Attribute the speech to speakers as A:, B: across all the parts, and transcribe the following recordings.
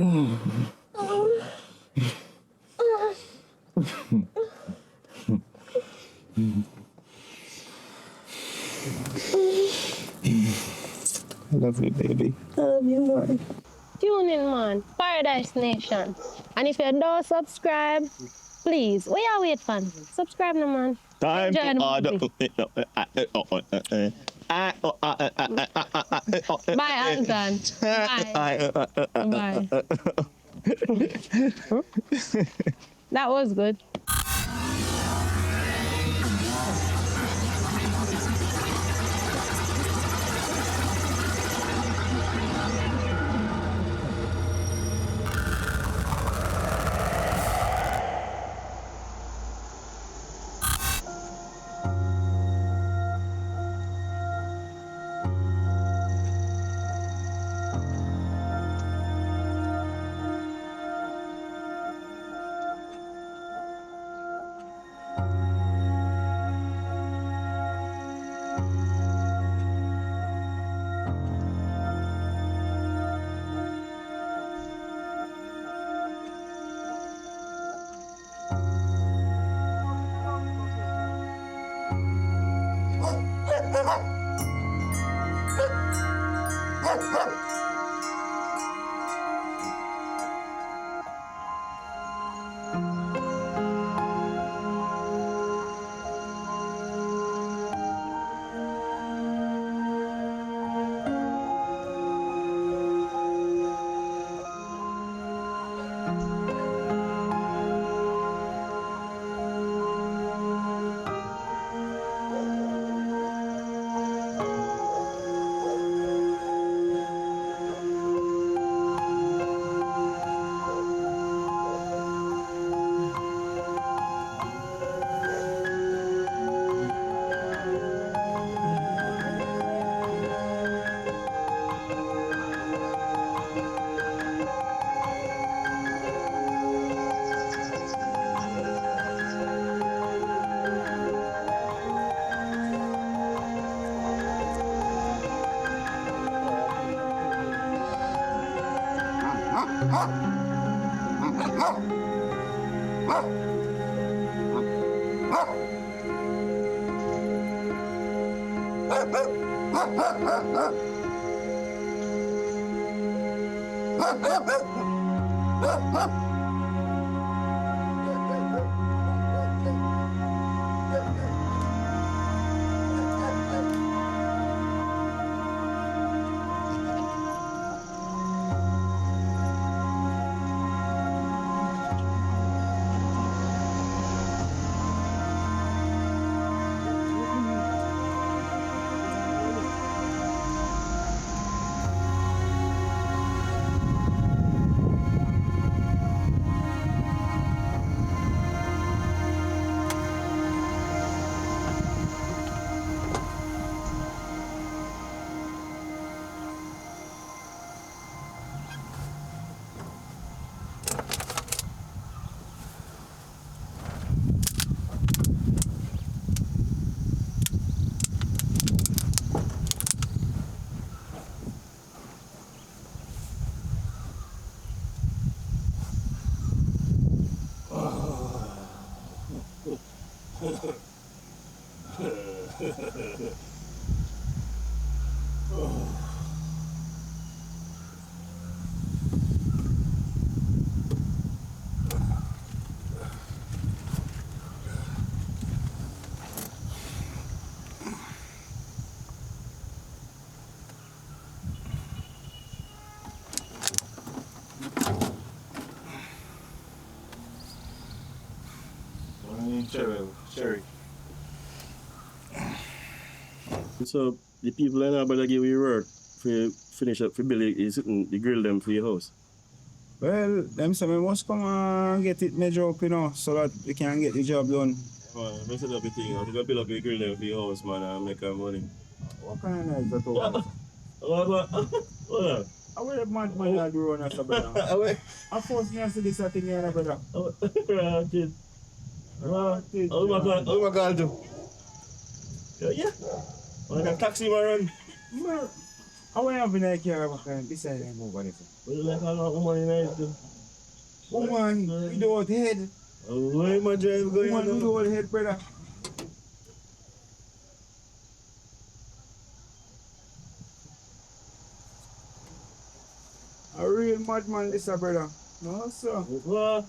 A: I love you, baby.
B: I love you more. Tune in, man. Paradise Nation. And if you don't subscribe, please, what you wait for? Subscribe, no, man.
A: Time
B: Enjoy
A: to
B: the
A: order.
B: Bye, ALTON. Bye. Bye. That was good.
A: Cherry.
C: So the people in Alberta give you work for finish up for build the grill them for your house.
A: Well, them say we must come and get it measured up, so that we can get the job done.
C: Man, I set up a thing. I'm gonna build up a grill them for your house, man, and make money.
A: What kind of nice that over?
C: What?
A: I will mad man that do run us, brother. I force me to see this thing here, brother.
C: Kid. Oh my God, do. Yeah. Like a taxi man run.
A: How are you having a car beside them over there?
C: What you like a woman in nice too?
A: Woman without head.
C: Where my drive going
A: Woman
C: on?
A: without head, brother. A real madman, this a brother. No, sir.
C: What?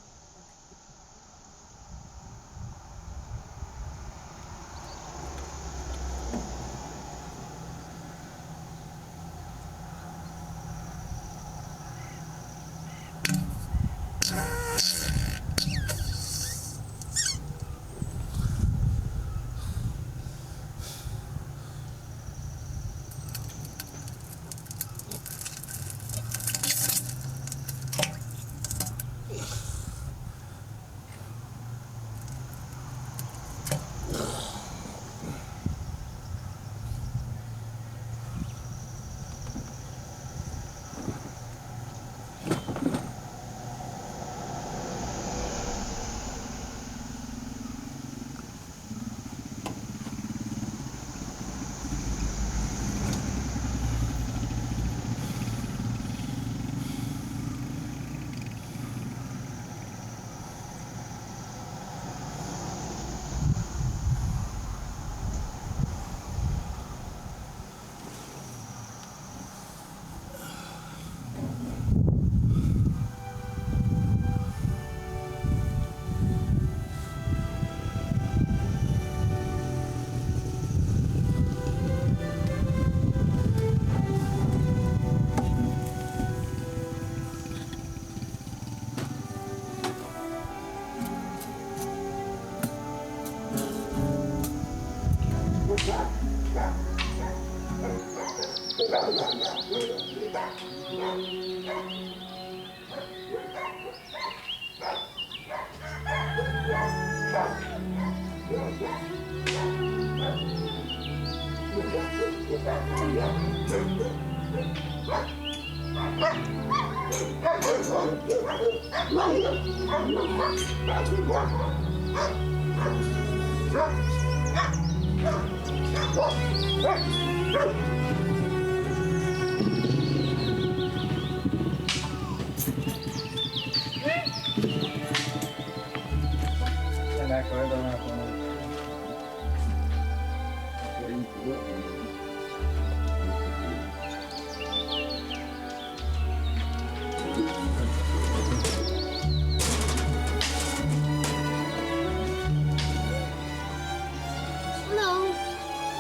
B: Hello.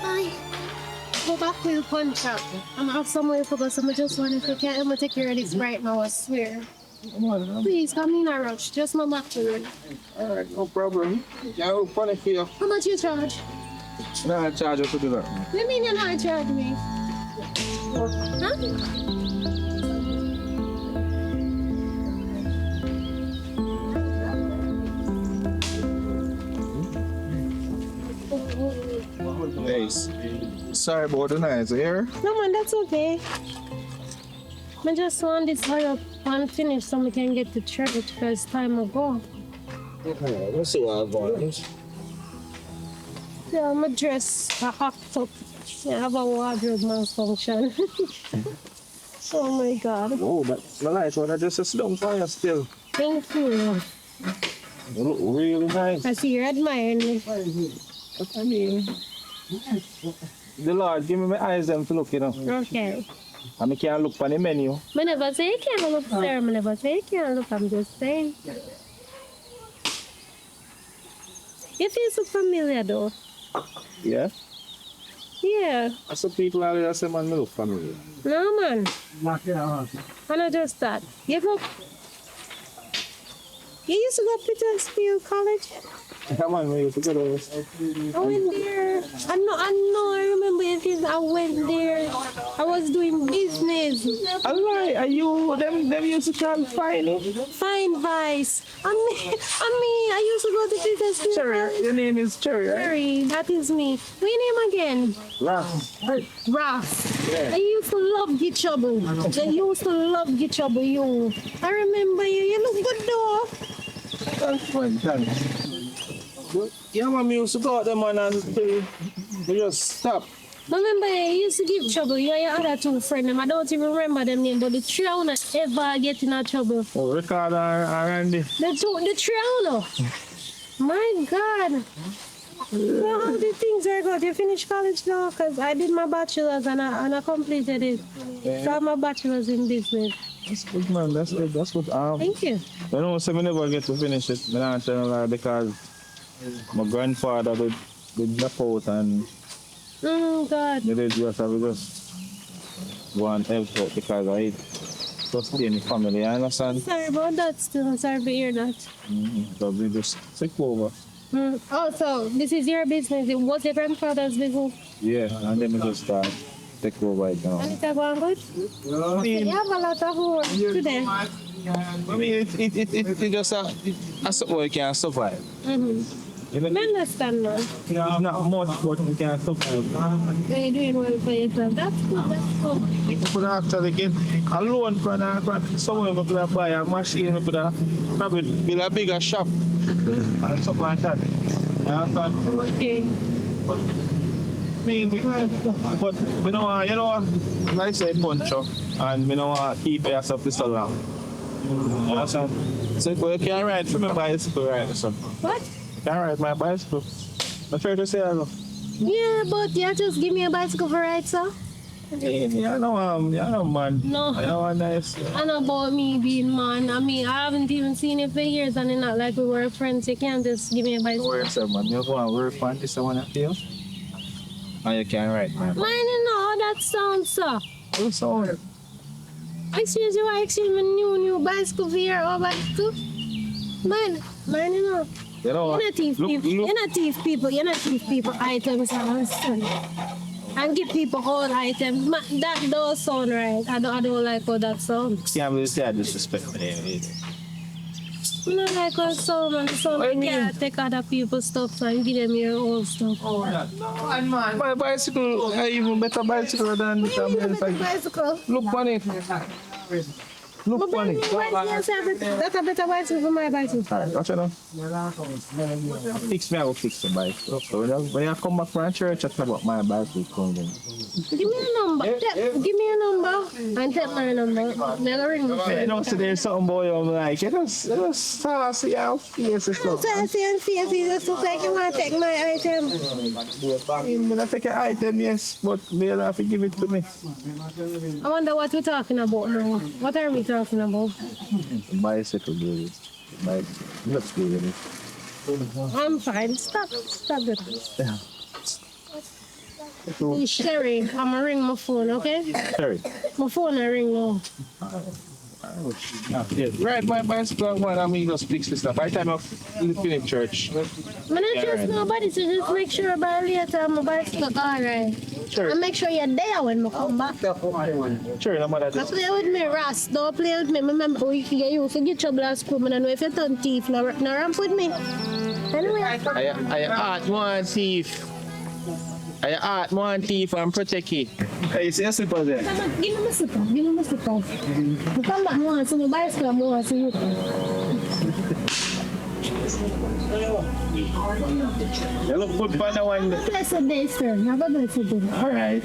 B: Hi. Go back to the pawn shop. I'm out somewhere for us. I just wonder if you can. I'm gonna take care of this right now, I swear. Please, come in a rush. Just my back to it.
A: Alright, no problem. Yeah, I'll punish you.
B: How much you charge?
A: No, I charge you to do that.
B: What do you mean you're not charging me? Huh?
A: Hey, sorry about the noise here.
B: No man, that's okay. I just want this hurry up and finish so we can get to church because time will go.
A: Let's see what I've got.
B: Yeah, I'm a dress, a hot top. I have a wardrobe malfunction. Oh my god.
A: Oh, but the nice one, I just sit down for you still.
B: Thank you.
A: You look really nice.
B: I see you're admiring me.
A: What I mean? The Lord, give me my eyes them to look, you know.
B: Okay.
A: And I can't look on the menu.
B: I never say you can't look, sir. I never say you can't look. I'm just saying. You feel so familiar, though.
A: Yeah?
B: Yeah.
A: That's the people out there say, man, me look familiar.
B: No, man. And not just that. You go. You used to go to Petersfield College?
A: Come on, we used to go to
B: I went there. I know, I remember it. I went there. I was doing business.
A: I lie, are you, them used to try and find it?
B: Fine vice. I used to go to Petersfield.
A: Cherry, your name is Cherry, right?
B: Cherry, that is me. What's your name again?
A: Ross.
B: Ross.
A: Yeah.
B: I used to love get trouble. I used to love get trouble, you. I remember you. You look good though.
A: That's fine, thanks. Yeah, man, we used to go out there, man, and we just stop.
B: Remember, you used to give trouble. You and your other two friends, I don't even remember them name, but the three of them ever get in a trouble.
D: Oh, Ricardo and Randy.
B: The three of them. My God. So how the things are going? You finish college now? Because I did my bachelor's and I completed it. So I have my bachelor's in business.
D: That's good, man. That's good. That's good.
B: Thank you.
D: You know, so I never get to finish it. I don't tell you lie because my grandfather did drop out and
B: God.
D: they did just have to just go and help out because I sustain the family. You understand?
B: Sorry about that still. I'm sorry to hear that.
D: So we just take over.
B: Oh, so this is your business. It was your grandfather's business.
D: Yeah, and then we just take over it now.
B: And it's going good?
D: I mean,
B: You have a lot of work today.
D: I mean, it just a something you can survive.
B: I understand now.
D: Not much, but you can survive.
B: You're doing well for yourself. That's good. That's good.
D: You could actually get a loan from someone who could buy a machine, who could probably build a bigger shop and something like that.
B: Okay.
D: I mean, but we don't want, you know, like I say, punch up, and we don't want to keep yourself this long. You understand? So you can ride for my bicycle, right? So.
B: What?
D: You can ride my bicycle. I'm fair to say, I know.
B: Yeah, but you just give me a bicycle for ride, sir.
D: Yeah, no, man.
B: No.
D: I know, nice.
B: I know about me being man. I mean, I haven't even seen it for years, and it's not like we were friends. You can't just give me a bicycle.
D: Work, sir, man. You go and work on this one up here. And you can ride, man.
B: Man, you know how that sounds, sir.
D: Who saw it?
B: Excuse you, I exchange my new bicycle for your old bicycle. Man, you know.
D: You know what?
B: You're not thief people. You're not thief people. You're not thief people items, I understand. And give people old items. That don't sound right. I don't like how that sounds.
D: Can't really say I disrespect me.
B: I don't like how it sounds, man. It sounds like you can't take other people's stuff and give them your own stuff.
D: My bicycle, I even better bicycle than this.
B: Bicycle.
D: Look on it. Look on it.
B: That's a better bicycle for my bicycle.
D: Watch it now. Fix me, I will fix the bicycle. So when I come back from church, I talk about my bicycle coming.
B: Give me a number. Give me a number. And take my number. Never ring me.
D: You know, so there's something boy I'm like, it was saucy out face and stuff.
B: Sassy and fierce, just look like you want to take my item.
D: I'm gonna take an item, yes, but they don't have to give it to me.
B: I wonder what we're talking about now. What are we talking about?
D: Bicycle, baby. Bicycle. Let's go with it.
B: I'm fine. Stop it.
D: Yeah.
B: Hey, Sherry, I'm gonna ring my phone, okay?
D: Sorry.
B: My phone I ring now.
D: Right, my bicycle one, I mean, just fix this stuff. By the time I'm in church.
B: I'm not trust nobody, so just make sure by later my bicycle alright.
D: Sure.
B: And make sure you're there when I come back.
D: Sure, no matter
B: Don't
D: this.
B: play with me, Ross. Don't play with me. Remember, we can get you to get trouble at school. I don't know if you turn thief. Now ramp with me. Anyway.
D: I art one thief. I art one thief and protect it. Hey, see a slipper there?
B: Give me my slipper. Give me my slipper. You come back more, so my bicycle more, so you.
D: You look good for the one.
B: Blessed day, sir. Have a blessed day.
D: All right.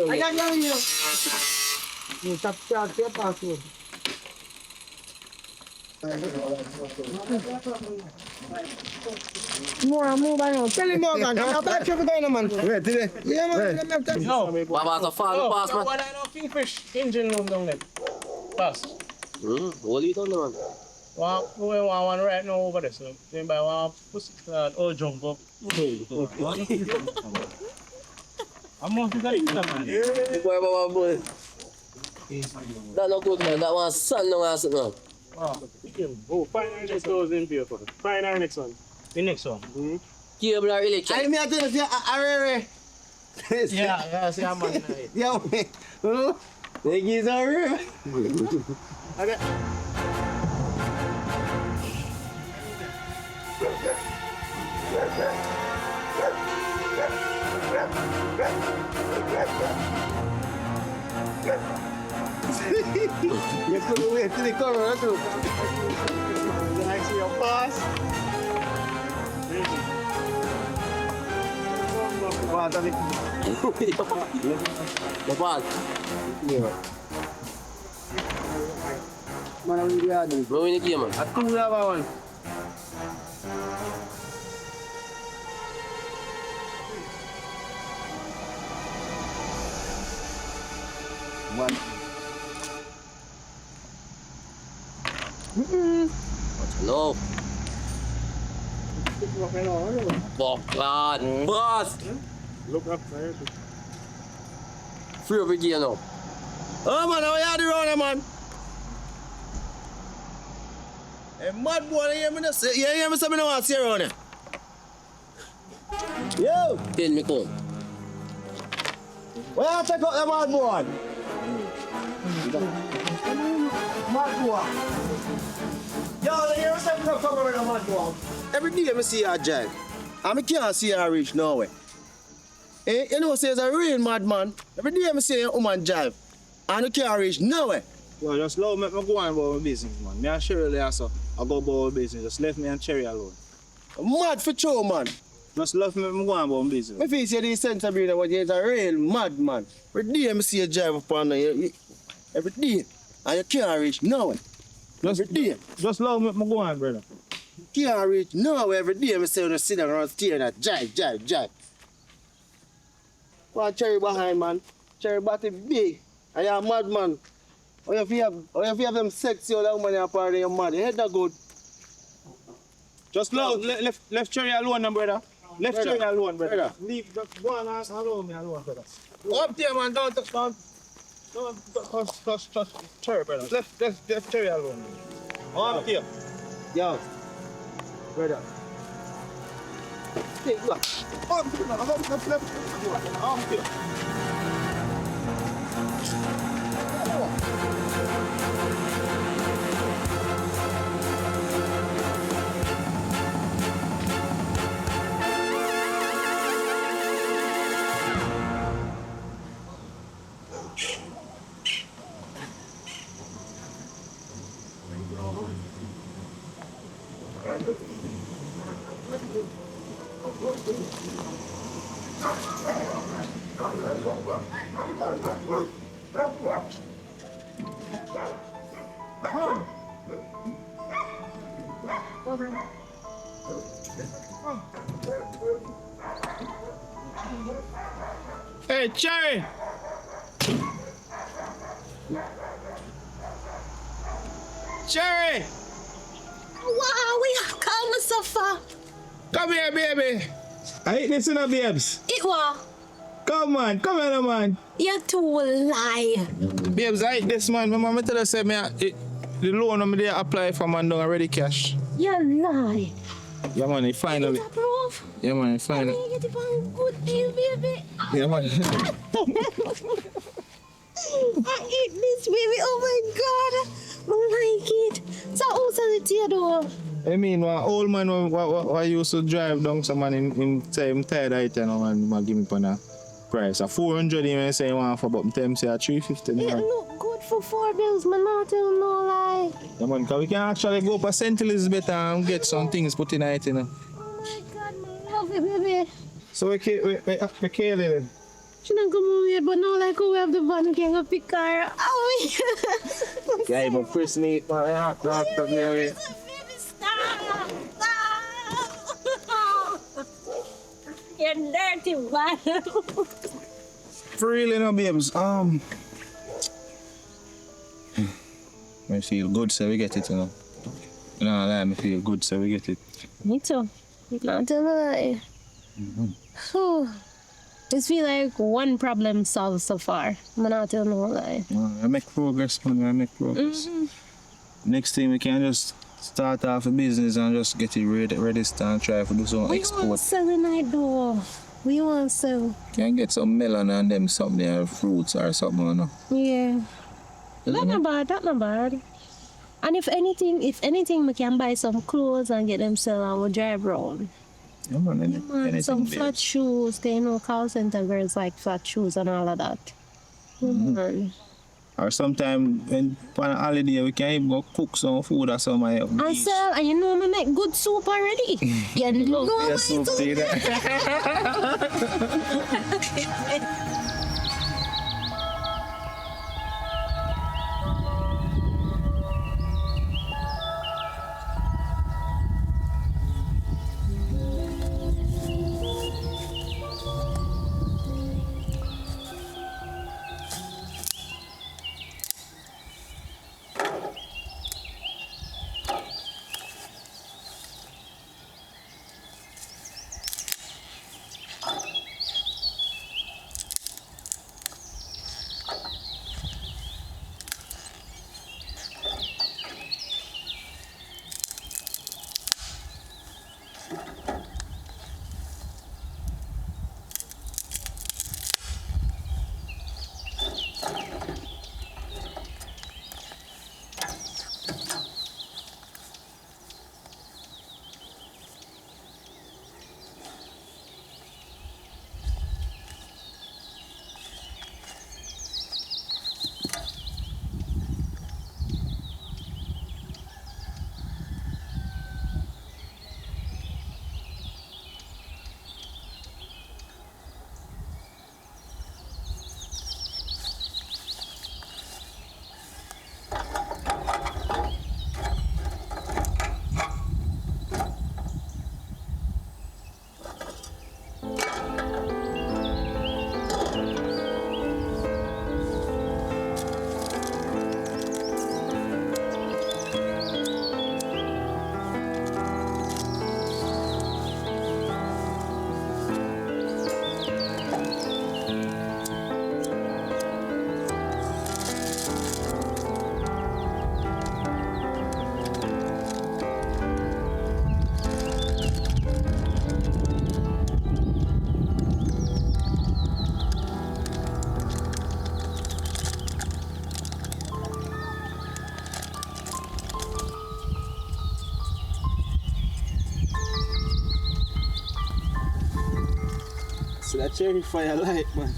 E: I got down here. You tap password. Move on. Tell him Morgan. I'm back here again, man.
A: Wait, today.
E: Yeah, man.
D: No.
F: Baba, so far, pass, man.
D: What I know, Kingfish engine room down there. Pass.
F: What you done, man?
D: Well, we want one right now over there, so anybody want pussy all jump up. I'm not going to man.
F: Boy, Baba, boy. That not good, man. That one son no answer, man.
D: Oh, find our next goes in here for find our next one. The next one.
F: Cable or electric?
E: I mean, I tell you, I
D: Yeah, see, I'm on
E: Yeah, the keys are real. You couldn't wait till the camera too.
D: Then I see your pass.
F: The ball.
E: Mana win dia ni?
F: Bro, ini kia, man.
E: Aku dah bawan. One.
F: Hello. Boklan. Boss.
D: Look up there.
F: Free over here now.
E: Oh man, how you do around man? Hey, mad boy, you hear me? You hear me? Say me no want to see you around here. Yo,
F: Tell me come.
E: where you check out the mad boy? Mad boy. Yo, you hear me? Say me no come around the mad boy. Every day I see you drive, and I can't see you reach nowhere. Eh, you know, say it's a real madman. Every day I see a woman drive, and you can't reach nowhere.
D: Well, just love me go on about my business, man. Me and Shirley also, I go about my business. Just left me and Cherry alone.
E: Mad for true, man.
D: Just love me go on about my business.
E: Me feel say this sense of breed what is a real madman. Every day I see you drive upon you, every day, and you can't reach nowhere. Every day.
D: Just love me go on, brother.
E: Can't reach nowhere. Every day I say you sit down and steer that drive. What Cherry behind, man? Cherry body big, and you're a madman. Or if you have them sexy or that woman you're part of your mad, your head not good.
D: Just love, left Cherry alone, now, brother. Left
E: Brother.
D: Cherry alone, brother.
E: Brother.
D: Leave, just go on and alone me alone, brother.
E: Up there, man, don't
D: Touch Cherry, brother. Left Cherry alone. Up here.
E: Yo, brother. Hey, look.
D: Up here, man. Left. Up here. Hey, Cherry! Cherry!
B: Wow, we have come so far.
D: Come here, baby! I eat this in a babes.
B: It was.
D: Come on, come here, man.
B: You're too lie.
D: Babes, I eat this, man. My mama tell us, say, the loan I'm there apply for, man, don't already cash.
B: You lie.
D: Yeah, man, he finally.
B: Approve.
D: Yeah, man, he
B: Can
D: finally.
B: you get it on good deal, baby?
D: Yeah, man.
B: I eat this, baby. Oh my God. I like it. So, who's the tea though?
D: I mean, one old man who used to drive down some man in say him tired of it, you know, and he give me on a price. A 400 he say he want for, but I tell him say a 350.
B: It look good for 4 bills, man. Not tell no lie.
D: Yeah, man, because we can actually go for St. Elizabeth and get some things put in it, you know.
B: Oh my God, man. Love it, baby.
D: So we kill it.
B: She don't come over here, but now like we have the van, we can go pick her. Oh, yeah.
D: Yeah, but Chris need my heart to
B: Baby, stop. Stop. You're dirty, man.
A: For real, you know, babes. I feel good, so we get it, you know. You know, I me feel good, so we get it.
B: Me too. Not to lie. It's feel like one problem solved so far. I'm not telling no lie.
A: I make progress, man. I make progress. Next thing we can just start off a business and just get it ready and try to do some
B: We
A: export.
B: want selling it though. We want sell.
A: Can get some melon and them something there, fruits or something, you know.
B: Yeah. That not bad, that not bad. And if anything, we can buy some clothes and get them sell and we'll drive around.
A: Yeah, man,
B: Man, some flat shoes, 'cause you know call center girls like flat shoes and all of that. Man.
A: Or sometime when on a holiday we can even go cook some food or something.
B: And sell, and you know me make good soup already. You know my
A: soup,
B: soup.
A: see that?
D: See that cherry fire light, man.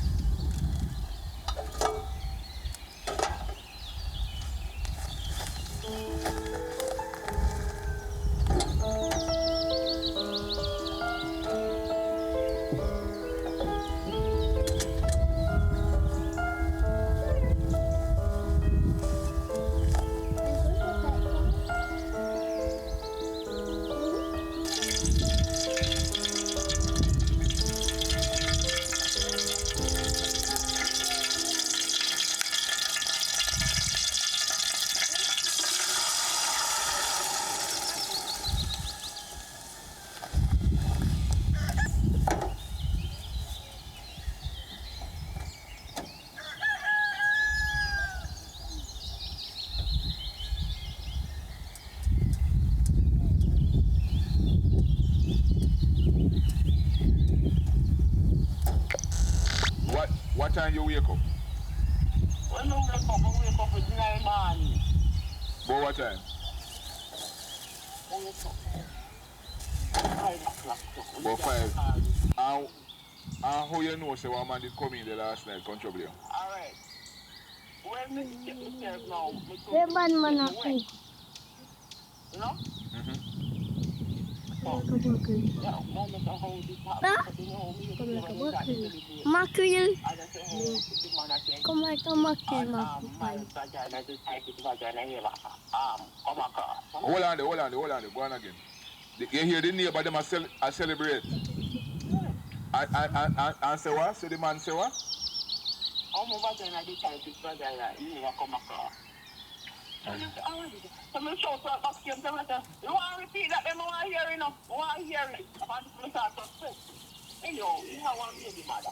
G: What time you wake up?
H: When I wake up at 9 morning.
G: About what time?
H: 5 o'clock.
G: About 5. And how you know say one man did come in the last night, come trouble you?
H: Alright. When me get myself now,
B: Where man up here?
H: you know? Yeah, moment of how this happens, you know, me
B: Come like a
H: when that
B: mackerel.
H: delivery,
B: Mackerel.
H: I just say, oh, the man I say,
B: Come like a mackerel,
H: and my
B: mackerel.
H: vagina, just take it vagina here, come across.
G: Hold on there, go on again. You hear the neighbor them a celebrate. And say what? So the man say what?
H: How my vagina, just take it vagina, here, come across. So me shout out back to him, tell me, you want to repeat that, them I want to hear it, I want to hear it. I want to start to say, hey yo, you have one baby mother.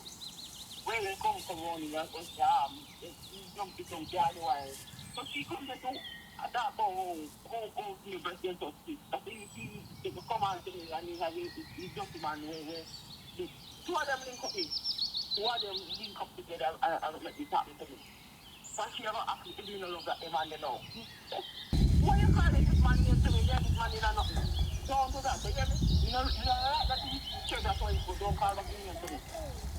H: When they come on, you have to say, jump to some girl, so she comes to that about how you breast and touch it. I think you see, if you come and tell me, and you have you jump to man where the two of them link up in. Two of them link up together and make it happen to me. But she never asked me if you know that the man they know. Why you call this man name to me? Yeah, this man in a nothing. Don't do that, you hear me? You know like that you say that's why you don't call back name to me.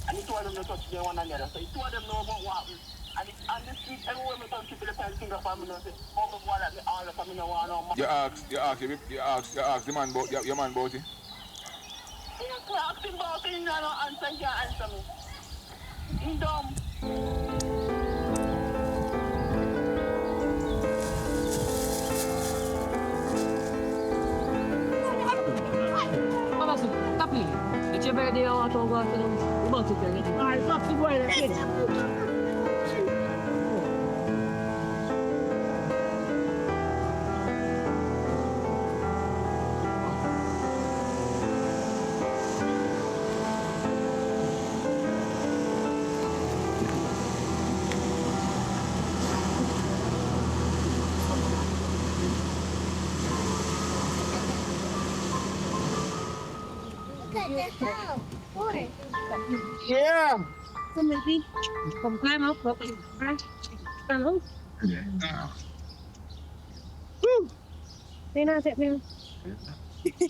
H: And the two of them don't touch their one another. So the two of them know about what happened. And the street, everywhere me touch people, they tell finger for me and say, oh, my boy, let me all of them, I want no man.
G: You ask the man about your man about it.
H: Yes, I asked him about it, and no answer, he can't answer me. He's dumb.
F: Tapi, it's better they all talk about it.
B: Alright, fuck the boy.
D: Yeah.
B: Come maybe. Come climb up. Right. Hello. Woo. They not at me.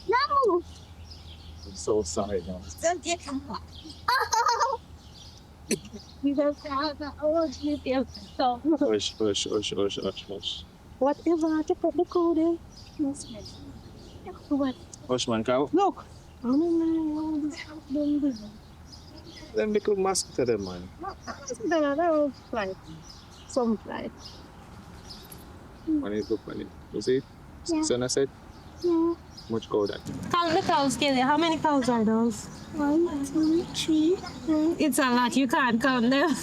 B: No.
D: I'm so sorry, man.
B: Don't get come on. You don't have that. Oh, you feel so.
D: Hush.
B: Whatever. Just put the code in. What?
D: Hush, man, cow.
B: Look.
D: Them little mask to them, man.
B: They're flight. Some flight.
D: When you look on it, you see?
B: Yeah.
D: Son, I said,
B: Yeah.
D: much gold that.
B: Count the cows, Kelly. How many cows are those? 1, 2, 3. It's a lot. You can't count them.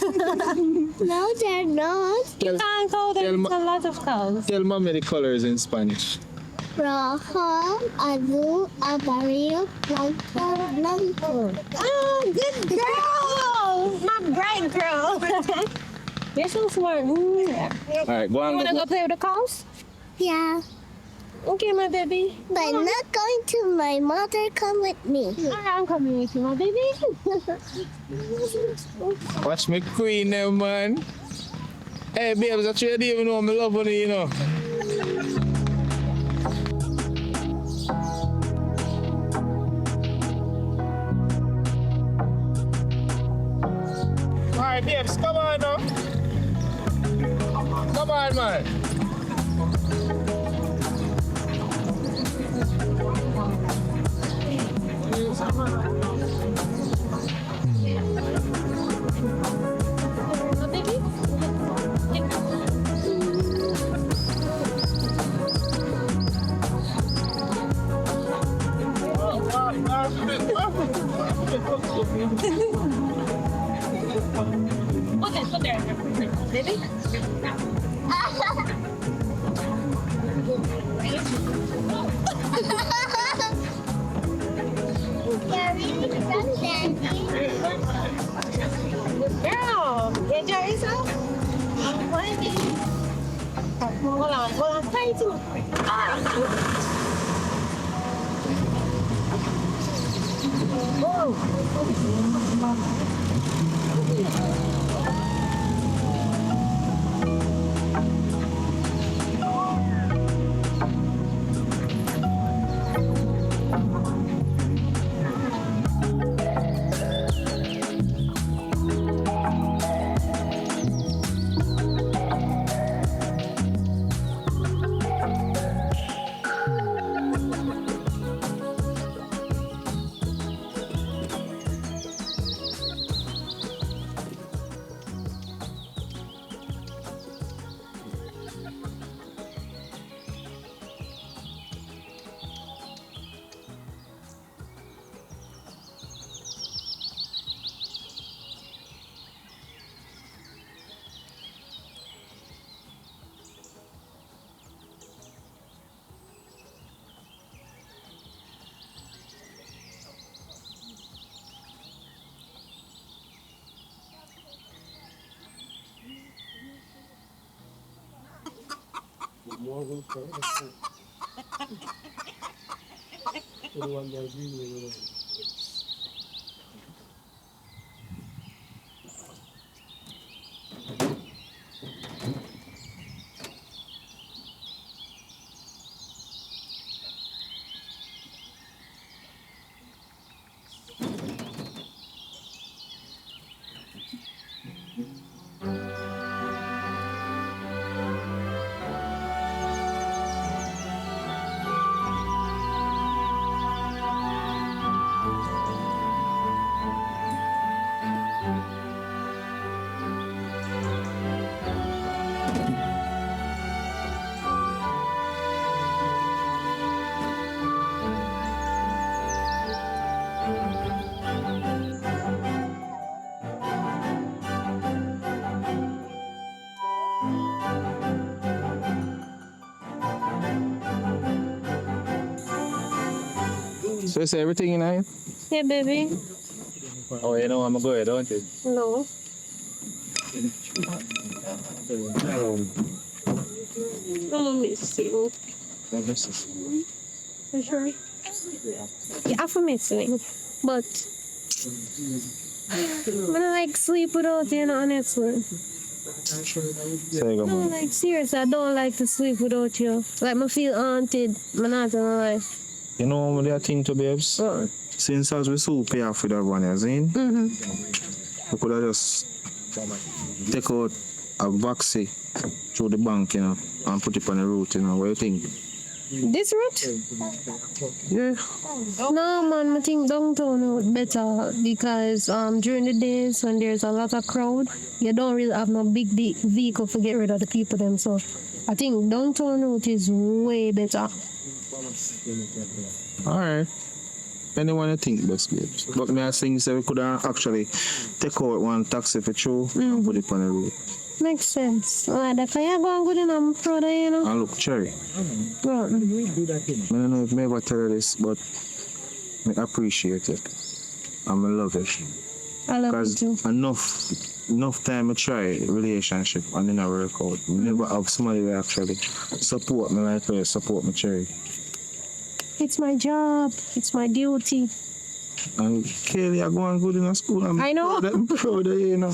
B: No, they're not. You can't count them. It's a lot of cows.
D: Tell mommy the colors in Spanish.
B: Rojo, azul, amarillo, blanco. Oh, good girl! My bright girl. You're so smart.
D: Alright, go on.
B: You wanna go play with the cows? Yeah. Okay, my baby. But I'm not going to. My mother come with me. I'm coming with you, my baby.
D: Watch me queen now, man. Hey, babes, I try to even know I'm loving you, you know. Alright, babes, come on now. Come on, man.
B: Put there, baby. Girl, enjoy yourself. Hold on, tight.
D: So you say everything in here?
B: Yeah, baby.
D: Oh, you know I'm gonna go ahead, don't you?
B: No. I'm missing. For sure. Yeah, I'm missing. But I don't like sleep without you, honestly.
D: Say go,
B: No,
D: man.
B: like seriously, I don't like to sleep without you. Like I feel haunted. I'm not gonna lie.
A: You know what I think to babes?
B: What?
A: Since as we so pay off with that one, you seen?
B: Mm-hmm.
A: We could have just take out a vaccine through the bank, you know, and put it on the route, you know. What do you think?
B: This route?
A: Yeah.
B: No, man, I think downtown route better because during the days when there's a lot of crowd, you don't really have no big vehicle to get rid of the people them. So I think downtown route is way better.
A: Alright. Anyone you think best, babes? But me I think say we could have actually take out one taxi for through and put it on the road.
B: Makes sense. Alright, if I go good and I'm proud of you, know.
A: And look, Cherry,
B: Right.
A: I don't know if me ever tell you this, but I appreciate it. And I love it.
B: I love you
A: Because
B: too.
A: enough time I try relationship and it never work out. I never have somebody who actually support me like you support me, Cherry.
B: It's my job. It's my duty.
A: And Kaylee, are going good in the school.
B: I know.
A: I'm proud of you, you know.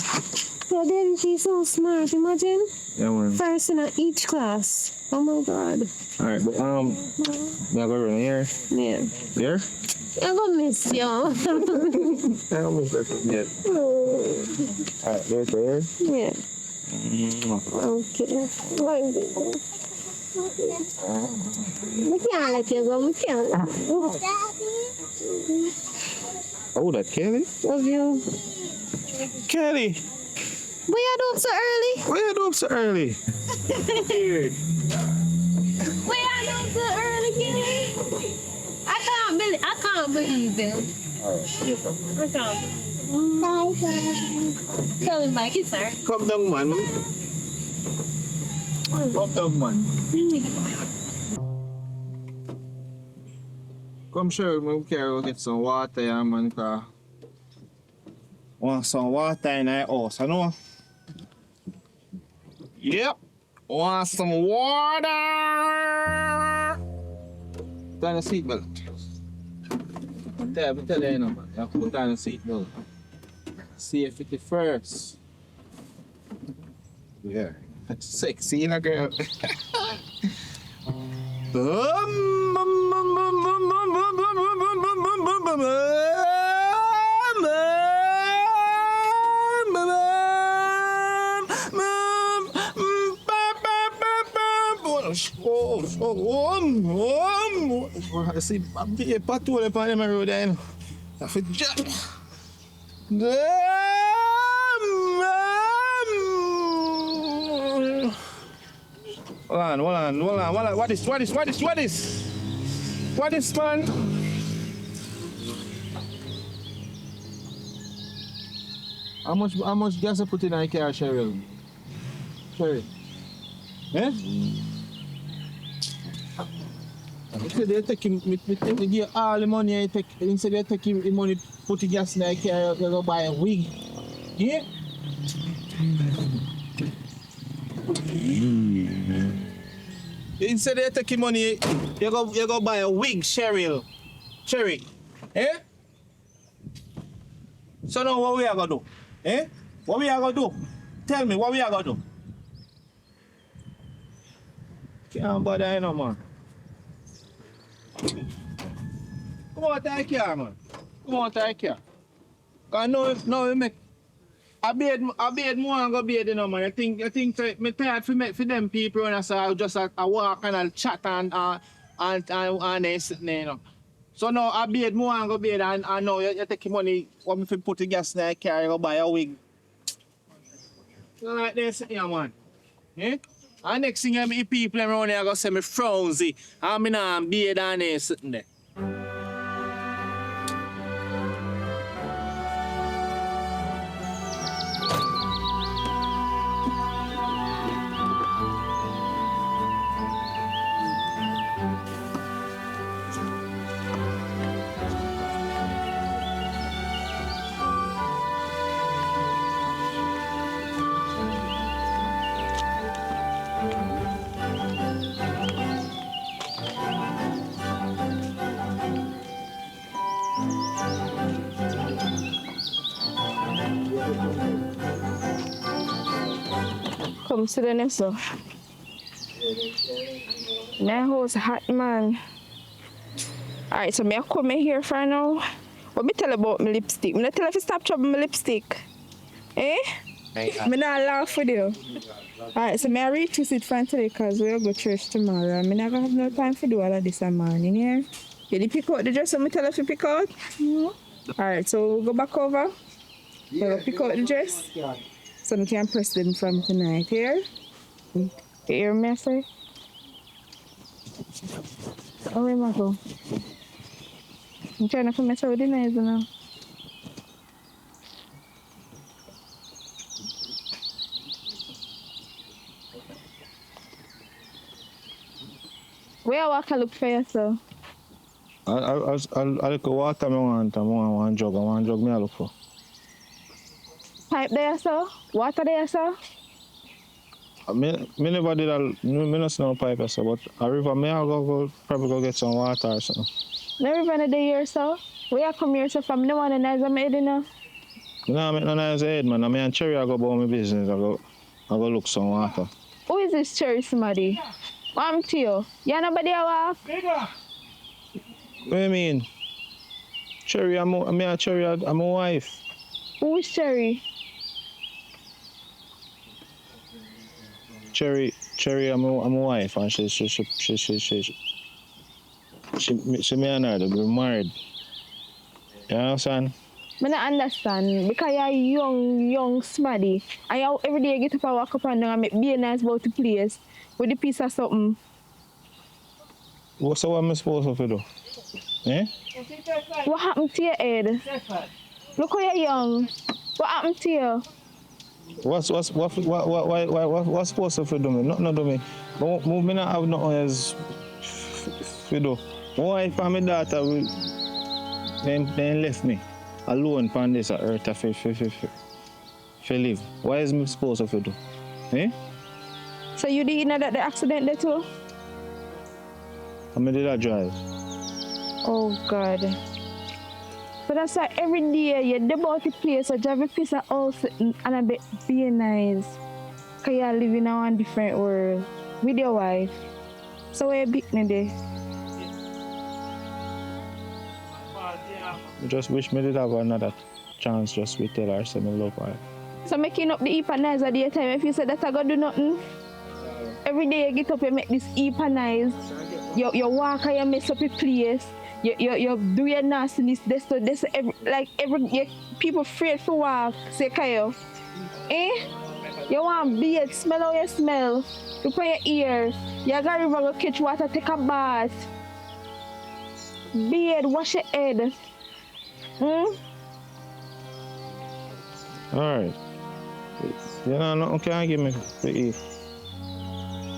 B: Your daddy, she's so smart. Imagine.
A: Yeah, man.
B: First in each class. Oh my God.
A: Alright, but me I go run here.
B: Yeah.
A: Here?
B: I'm gonna miss you.
A: I don't miss that. Yeah. Alright, right there.
B: Yeah. Okay. We can't let you go. We can't let you go.
A: Oh, that Kaylee?
B: Love you.
A: Kelly,
B: Why you do up so early?
A: why you do up so early?
B: Why you do up so early, Kenny? I can't believe it. I can't. Tell him Mike, it's her.
A: Come down, man. Come down, man. Come sure we can go get some water, yeah, man. Cause want some water in our house, you know? Yep. Want some water? Put on the seatbelt. Tell you, man. You have to put on the seatbelt. Safety first. Yeah. Sexy, you know, girl. See, I'm getting a patrol upon the road there, you know. I feel jack. Hold on. What is, man? How much gas I put in our car, Cheryl? Cherry? Eh? Instead they take him, me give all the money I take, instead they take him the money, put the gas in the car, they go buy a wig. Yeah?
D: Instead of taking money, you go buy a wig, Cheryl. Cherry. Eh? So now what we are gonna do? Eh? What we are gonna do? Tell me what we are gonna do. Can't bother you no man. Come on, take care, man. Come on, take care. Cause now we make I beard more and go beard, you know, man. I think so, me tired for them people and so I just I walk and I chat and they sitting there, you know. So now I beard more and go beard and now you take money what me fi put the gas in the car, you go buy a wig. So like they sitting here, man. Eh? And next thing I meet people around here go say me frowsy and me nah beard and they sitting there.
I: Come sit down so. That house hot, man. Alright, so me come here for now. What me tell about my lipstick? Me not tell if you stop chopping my lipstick. Eh? Me not laugh with you. Alright, so me I reach to sit from today because we'll go to church tomorrow. Me not gonna have no time for do all of this morning here. You did pick out the dress and me tell if you pick out? Alright, so we'll go back over. We'll pick out the dress. So we can press them from tonight here. You hear me say? Oh, where am I go? I'm trying to mess with the nails now. Where walk I look for yourself?
D: I'll look at water I want jug me I look for.
I: Pipe there, sir? Water there, sir?
D: Me never did me not see no pipe, sir, but a river, me I'll probably go get some water or something.
I: No river in the year, sir? Where you come here, sir, from? No one in the head, you know?
D: No, I'm not nice head, man. I mean, Cherry, I go about my business. I go look some water.
I: Who is this Cherry somebody? What happened to you? You nobody a walk?
D: What do you mean? Cherry, I'm a wife.
I: Who is Cherry?
D: Cherry, I'm a wife, and she me and her, we're married. You understand?
I: I don't understand, because you're young smaddy, and you every day you get up and walk up and down and make be nice about the place with a piece of something.
D: So what am I supposed to do? Eh?
I: What happened to your head? Look how you're young. What happened to you?
D: What's supposed to do me? Nothing do me. Me not have nothing else to do. My wife and my daughter, they left me alone on this earth to live. What is me supposed to do? Eh?
I: So you did know that the accident there too?
D: I did that drive.
I: Oh God. So that's why every day you do about the place, so drive a piece of house and I be nice. Because you live in a different world with your wife. So where you beat me there?
D: I just wish me did have another chance just to tell her say me love her.
I: So making up the heap and nice at the time, if you said that I go do nothing, every day you get up and make this heap and nice. You walk and you mess up your place. You do your nastiness, this, every people afraid to walk, say Kayo. Eh? You want beard, smell how you smell. You put your ear. You got river go catch water, take a bath. Beard, wash your head.
D: Alright. You know, nothing can give me to eat.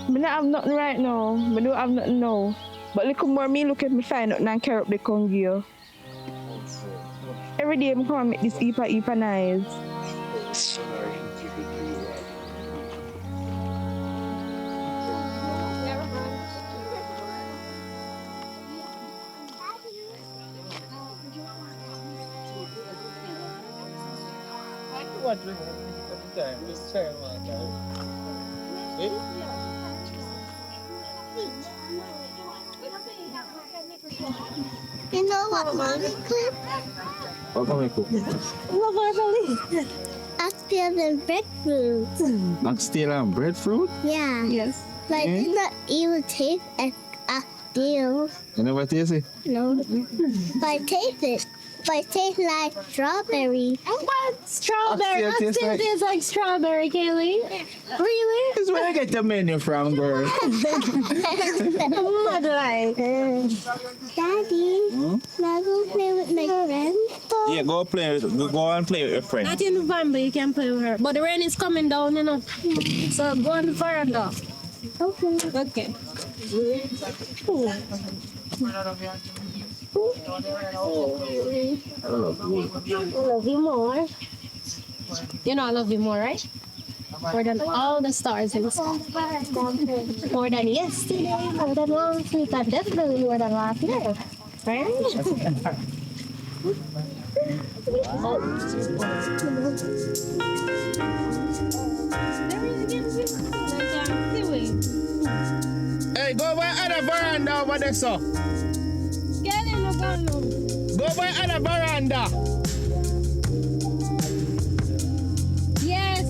I: I don't have nothing right now. I don't have nothing now. But look more me look at me find out and carry up the congeal. Every day I come and make this heap nice.
D: watch it every time. Just try and watch it.
B: You know what mommy cook?
A: What can we cook?
B: What mommy? Oxtail and breadfruit.
A: Oxtail and breadfruit?
B: Yeah.
I: Yes.
B: But it does not even taste like oxtail.
A: You never taste it?
B: No. But I taste it. But it tastes like strawberry. What? Strawberry?
A: Oxtail tastes
B: Oxtail
A: like-
B: tastes like strawberry, Kaylee. Really?
A: This is where I get the menu from, girl.
B: What like? Daddy, can I go play with my friend?
A: Yeah, go and play with your friend.
B: Not in November, you can play with her. But the rain is coming down, you know. So go on the veranda. Okay. Okay. I love you more. You know I love you more, right? More than all the stars in the sky. More than yesterday, more than last week, and definitely more than last year. Right?
A: Hey, go by other veranda over there, sir. Go by other veranda.
B: Yes.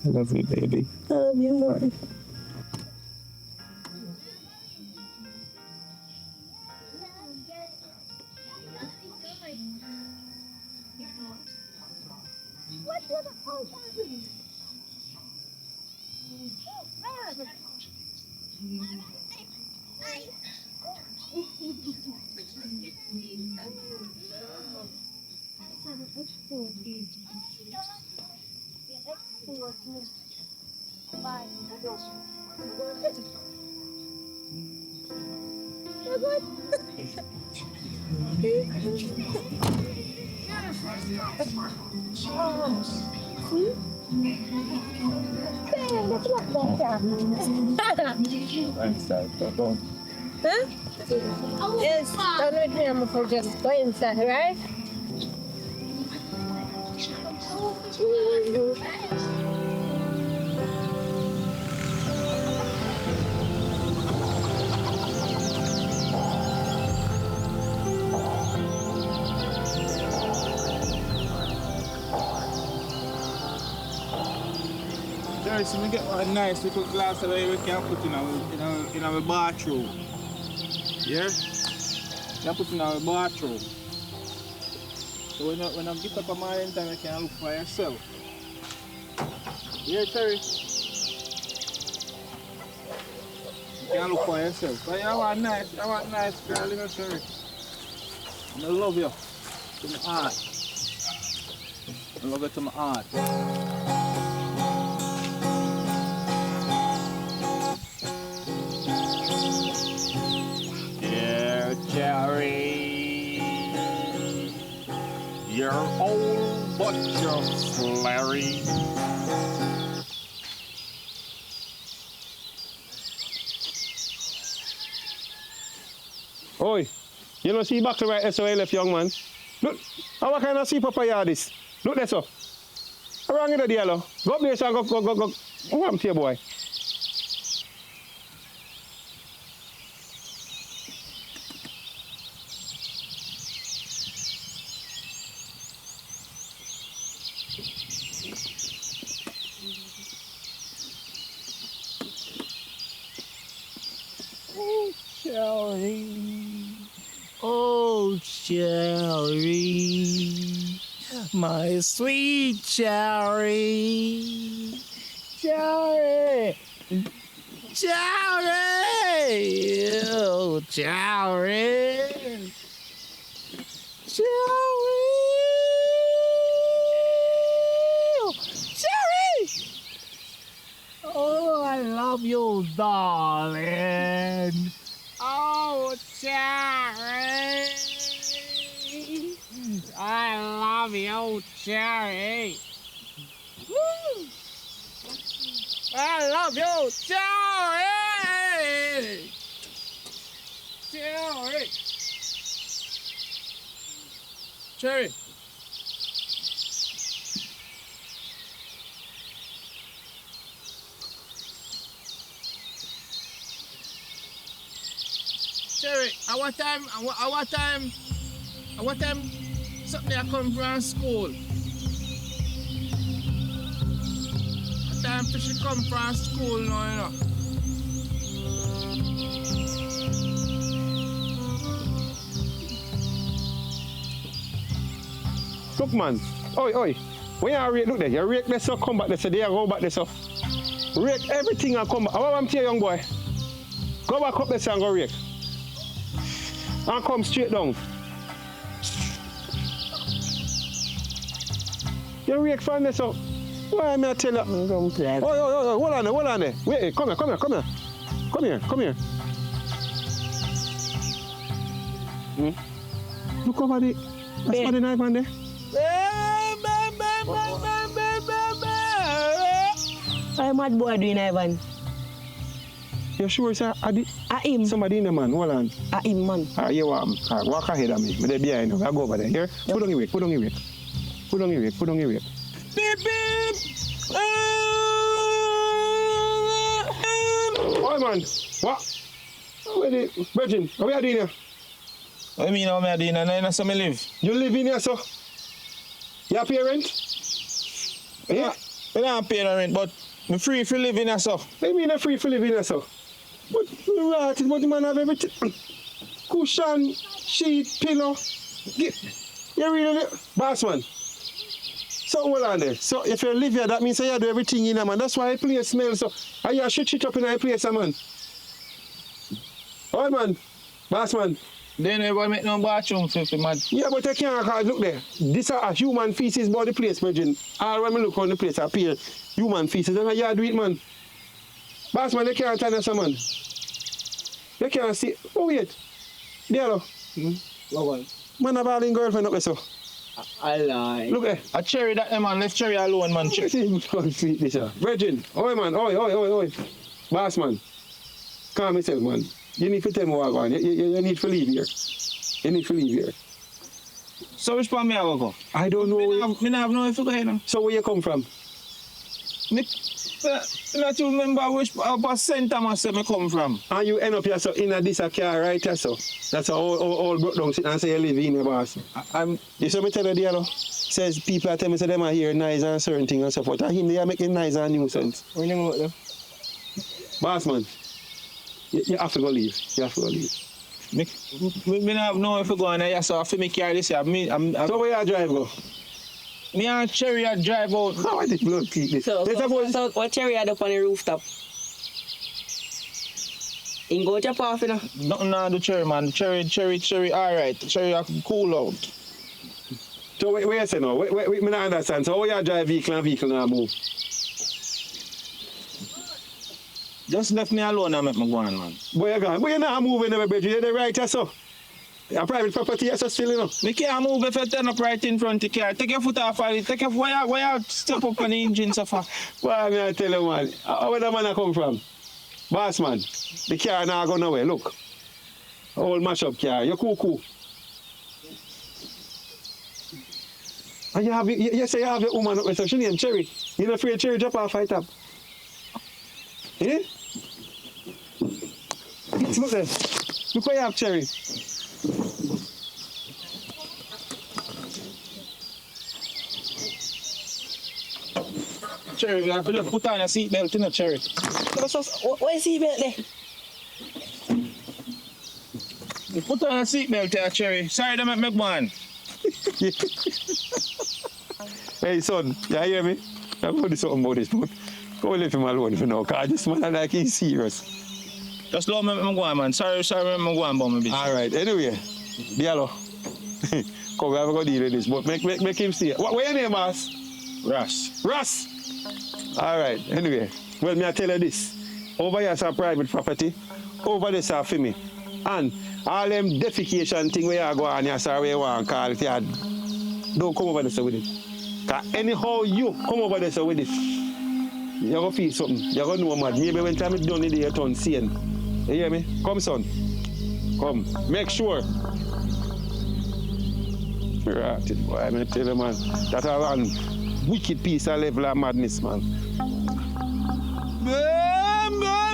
A: I love you, baby.
B: I love you more.
A: Thanks, Dad. Don't.
B: Huh? Yes, don't let me, I'm for just go inside, right?
D: Jerry, so we get one nice little glass of where we can put in our bathroom. Yeah? We can put in our bathroom. So when I get up a morning time, you can look for yourself. Yeah, Terry? You can look for yourself. But I want nice girl, you know, Terry. I love you. To my heart. I love you to my heart. Dear Jerry, you're old but you're flary.
C: Oi, you don't see back to right SOL left, young man. Look, how kind of see papaya this? Look that's up. Around in the yellow. Go up there, son. Go. Oh, I'm here, boy.
J: Cherry. Oh, Cherry. My sweet Cherry. Cherry. Cherry. Oh, Cherry. Cherry. Cherry. Oh, I love you, darling. Oh, Cherry. I love you, Cherry. Woo. I love you, Cherry. Cherry. Cherry. Cherry, at what time something I come from school? What time she come from school now, you know?
C: Look, man. Oi. When you rake, look there. You rake this up, come back this, there, go back this up. Rake everything and come back. How am I young boy? Go back up this and go rake. And come straight down. You rake from this up. Why am I tell you? Oh, hold on there. Wait, come here. Look over there. That's for the knife on there.
K: I'm mad boy doing Ivan.
C: You sure, sir?
K: Him.
C: Somebody in the man, hold on.
K: Him, man.
C: You walk ahead of me. But behind you. I go over there. Here. Yep. Put on your weight. Beep, beep. Oh, man. What? Virgin, what are you doing here?
A: What do you mean how am I doing? I know me live.
C: You live in here, sir? You pay rent?
A: Yeah. I don't pay no rent, but I'm free for living here, sir.
C: What do you mean I'm free for living here, sir? But the man have everything. Cushion, sheet, pillow. You really, boss man. So hold on there. So if you live here, that means you do everything in here, man. That's why the place smells so. And you should shit up in the place, man. All man, boss man.
A: They never make no bathroom for man.
C: Yeah, but you can't look there. This is a human feces about the place, Virgin. All when I look on the place, I appear human feces. And you do it, man. Boss man, you can't tell us, man. You can't see. Oh, wait. There,
J: What?
C: man, a balling girlfriend up there, so.
J: I lie.
C: Look there.
A: A cherry that man, left cherry alone, man.
C: Virgin, oi man, oi. Boss man, calm yourself, man. You need to tell me what I'm going. You need to leave here.
A: So which part me I go?
C: I don't know.
A: Me have no if you go here.
C: So where you come from?
A: Me not remember which center myself me come from.
C: And you end up here so in this car right here so. That's all broke down sit and say you live in here, boss. You saw me tell you there, says people are telling me say them are hearing noise and certain things and so forth. And him they are making noise and nuisance.
J: When you go there?
C: Boss man, you have to go leave.
A: Me have no if you go in there, so I feel me carry this here.
C: So where you drive go?
A: Me and Cherry I drive out.
C: How is this blood keep this?
K: So what Cherry had up on the rooftop? In go jump off, you know?
A: Nothing now do Cherry, man. Cherry, alright. Cherry I can cool out.
C: So wait you say now? Wait, me not understand. So how you drive vehicle now move?
A: Just left me alone and make me go on, man.
C: Where you going? Where you not moving over, bridge? You're the right here, so. A private property, you're so still, you know.
A: Me can't move if you turn up right in front of the car. Take your foot off of it. Take your why you step up on the engine so far.
C: Well, me I tell you, man. Where the man come from? Boss man, the car not go nowhere. Look. Old mash-up car. You're cool. And you say you have your woman up with she named Cherry. You're not afraid Cherry drop off fight up. Eh? Look there. Look where you have Cherry.
A: Cherry, you have to put on a seatbelt, you know, Cherry.
K: What is seatbelt there?
A: Put on a seatbelt there, Cherry. Sorry to make me go on.
C: Hey, son, you hear me? I'm going to do something about this, but go leave him alone for now, because this man like he's serious.
A: Just don't make me go on, man. Sorry, make me go on about my business.
C: All right, anyway, Diallo, come, we have to go deal with this, but make him see it. What's your name, boss?
A: Ross.
C: Ross! All right, anyway, well, me I tell you this. Over here is a private property, over there is a for me. And all them defecation thing where you go on here, sorry, where you want to call it, don't come over there with it. Because anyhow you come over there with it, you're going to feel something. You're going to know mad. Maybe when time it's done, you turn sane. You hear me? Come, son. Come. Make sure. Right, boy, I tell you, man. That's a one wicked piece of level of madness, man.
L: Grandma,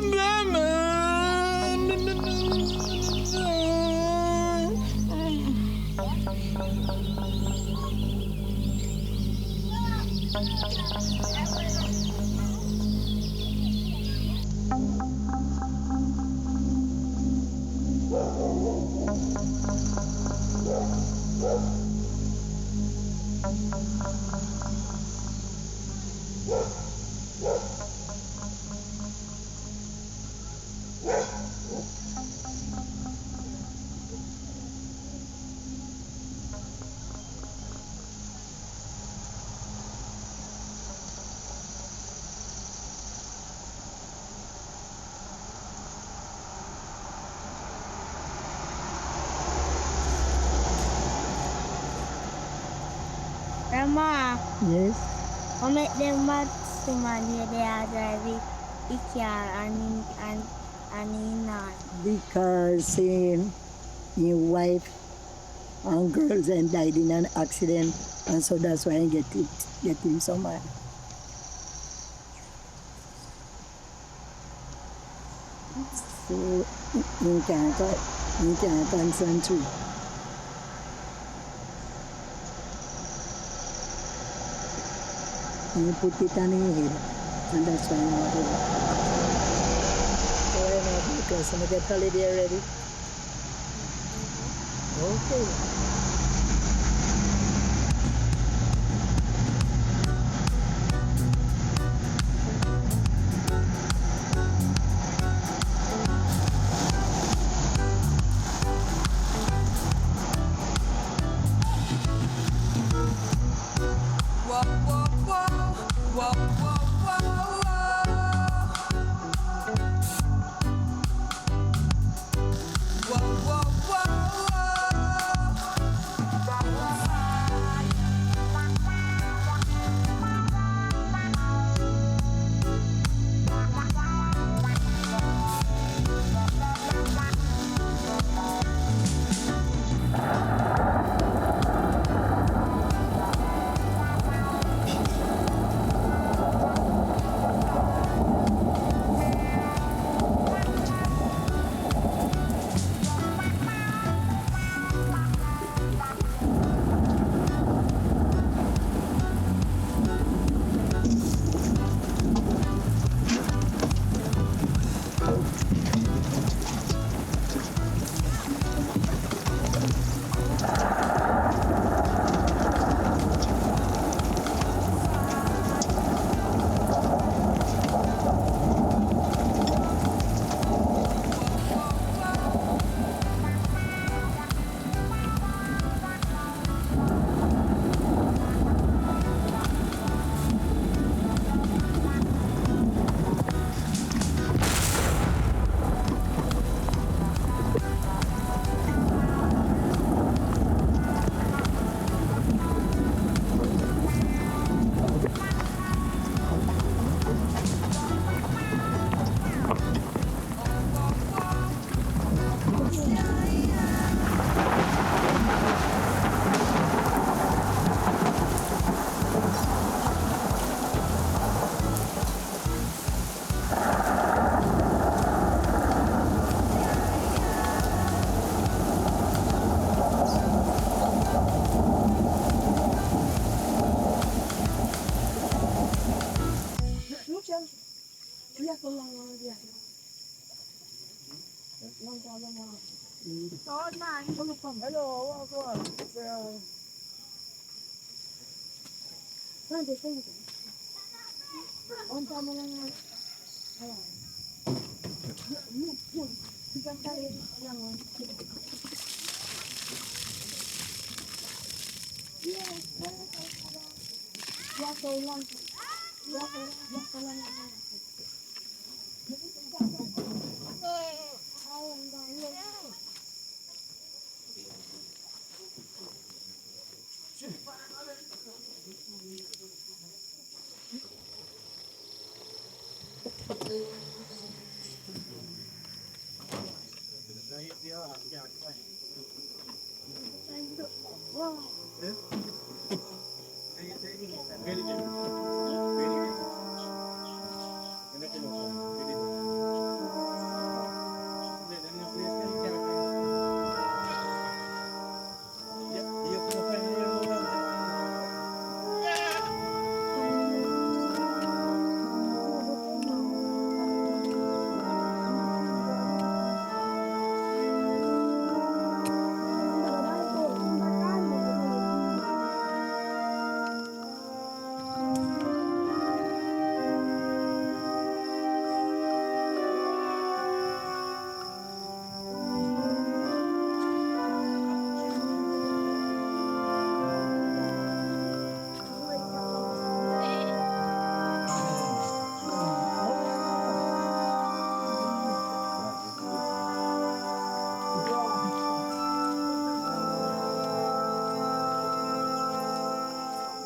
M: Yes.
L: I make them mad man here they are driving the car and he not.
M: Because your wife and girls and died in an accident, and so that's why I get him so mad. So you can't concentrate. You put it on your head, and that's why you want to do it. So I'm not because I'm get holiday already. Okay. Hello, what's on?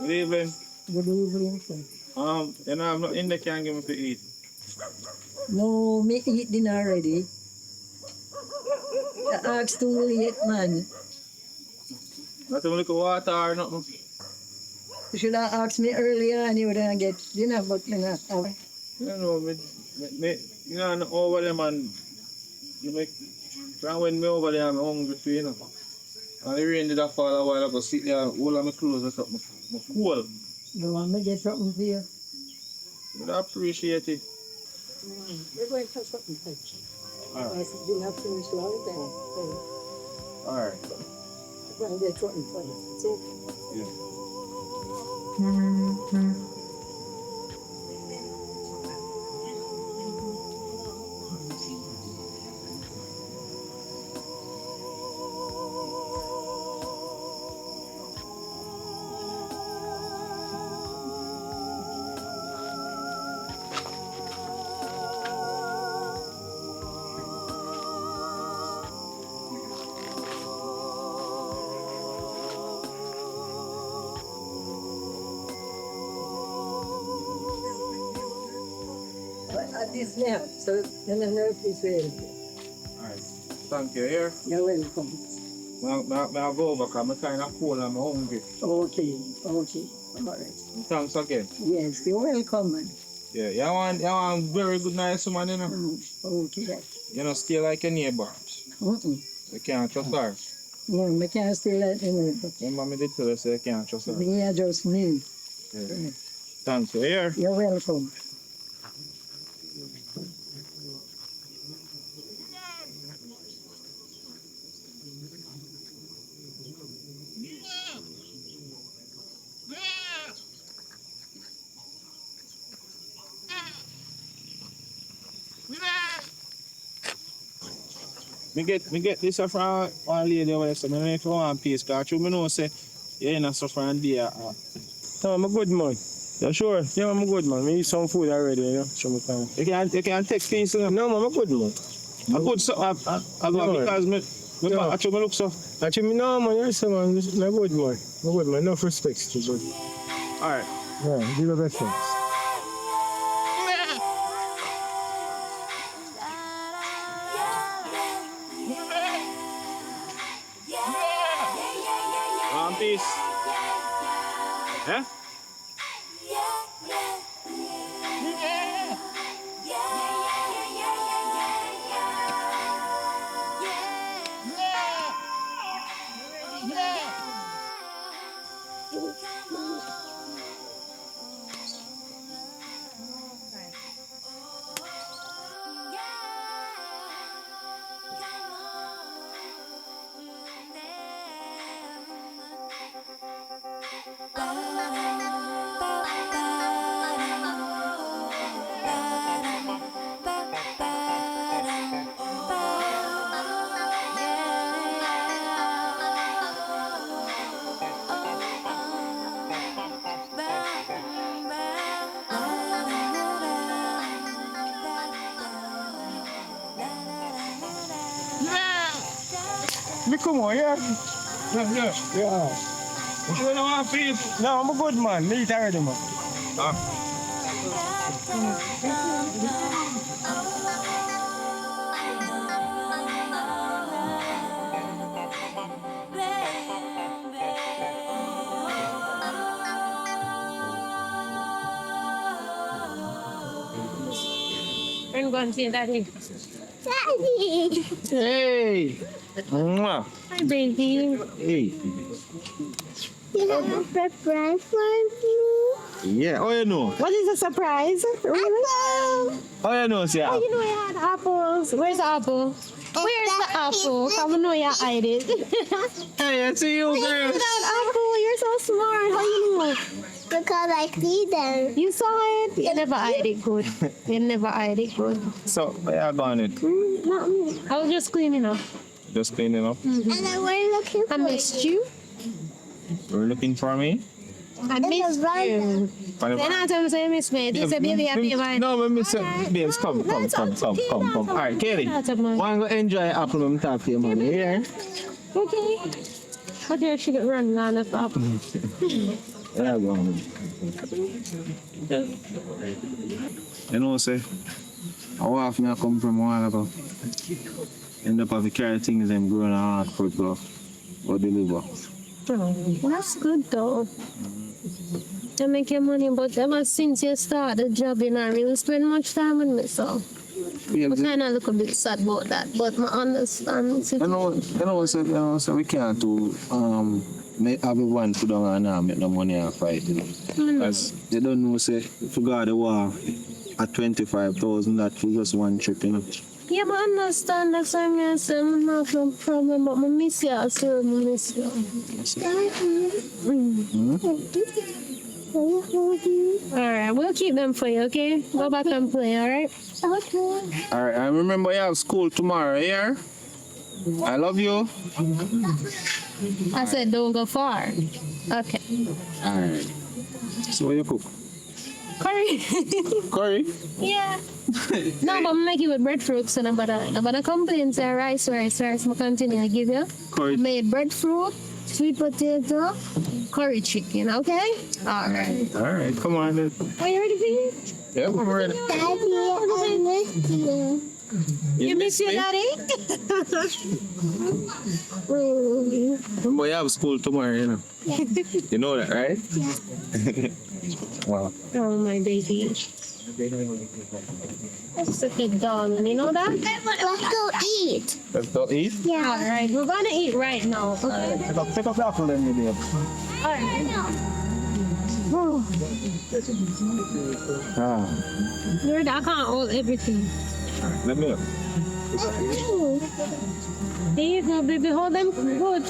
D: Good evening.
M: Good evening, sir.
D: You know, I'm not in the can give me to eat.
M: No, me eat dinner already. I asked too late, man.
D: Not only water or nothing.
M: You should have asked me earlier and you would have get dinner, but me not have.
D: You know, you know, I'm over there, man. You make, when me over there, I'm hungry too, you know. And the rain did that fall a while ago, sit there, all of my clothes or something, I'm cool.
M: You want me to get something for you?
D: But I appreciate it.
M: We're going to have something for you.
D: Alright.
M: I said, you have finished long time.
D: Alright.
M: We're going to get something for you. It's okay.
D: Yeah.
M: At this now, so then the nurse is ready.
D: Alright. Thank you. Here.
M: You're welcome.
D: I'll go over because I'm kind of cold and I'm hungry.
M: Okay, okay. All right.
D: Thanks again.
M: Yes, you're welcome, man.
D: Yeah, you want very good nice man, you know.
M: Okay.
D: You know, stay like your neighbor. You can't trust her.
M: No, I can't stay like the neighbor.
D: Remember me did tell you, so you can't trust her.
M: Yeah, just me.
D: Yeah. Thanks. You here?
M: You're welcome.
D: Me get this from one lady over there, so I don't know if you want peace, because you know say you ain't a suffering there.
C: No, I'm a good man.
D: You sure?
C: Yeah, I'm a good man. Me eat some food already, you know. Show me time.
D: You can take peace, you know?
C: No, I'm a good man.
D: I good so because me actually me look so.
C: Actually, no, man, yes, man. I'm a good man. I'm a good man. Enough respect to you, bud.
D: Alright.
C: Yeah, do your best things.
D: Peace. Huh?
C: me come on, yeah? Yeah. You don't want to feel? No, I'm a good man. Me tired, man.
B: I'm going to see Daddy.
L: Daddy!
D: Hey! Mwah.
B: Hi, baby.
D: Hey.
L: You have a surprise for me?
D: Yeah, how you know?
B: What is a surprise? Really?
D: How you know, see?
B: Oh, you know I had apples. Where's the apple? Where's the apple? Come on, know you hide it.
D: Hey, I see you,
B: Oh, you
D: girl.
B: know that apple. You're so smart. How you know?
L: Because I see them.
B: You saw it? You never hide it good. You never hide it good.
D: So, where you going it?
B: Nothing. I was just cleaning up.
D: Just cleaning up.
L: And I were looking for
B: I missed you.
D: You're looking for me?
B: I missed you. Then I told you say you miss me. You said baby I be mine.
D: No, but Miss Babes, come. All right, Kelly. Want to go enjoy apple and talk to your mommy, yeah?
B: Okay. Okay, she get running on the top.
D: Yeah, go on. You know, say, how often I come from one ago, end up having to carry things and growing a hard foot go, or deliver.
B: Oh, that's good though. You make your money, but ever since you start the job, you not really spend much time with me, so
D: Yeah,
B: I kind of look a bit sad about that, but I understand.
D: you know, so we can't do, make everyone put down and make no money and fight, you know. Because they don't know, say, if you got the war at 25,000, that for just one trip, you know.
B: Yeah, but I understand that's why I say I'm not no problem, but I miss you, I still miss you. Alright, we'll keep them for you, okay? Go back and play, alright?
L: Okay.
D: All right, and remember you have school tomorrow, yeah? I love you.
B: I said don't go far. Okay.
D: All right. So what you cook?
B: Curry.
D: Curry?
B: Yeah. No, but I'm make it with breadfruits and about a complaint say rice. I continue to give you.
D: Curry.
B: Made breadfruit, sweet potato, curry chicken, okay? Alright.
D: All right, come on then.
B: Are you ready for it?
D: Yeah, I'm ready.
L: Daddy, I miss you.
B: You miss your daddy?
D: Remember you have school tomorrow, you know? You know that, right? Wow.
B: Oh, my baby. That's such a dog, you know that?
L: Let's go eat.
D: Let's go eat?
B: Yeah. Alright, we're gonna eat right now, okay?
D: Pick up the apple then, maybe.
B: Alright. Lord, I can't hold everything.
D: Let me up.
B: There you go, baby. Hold them good.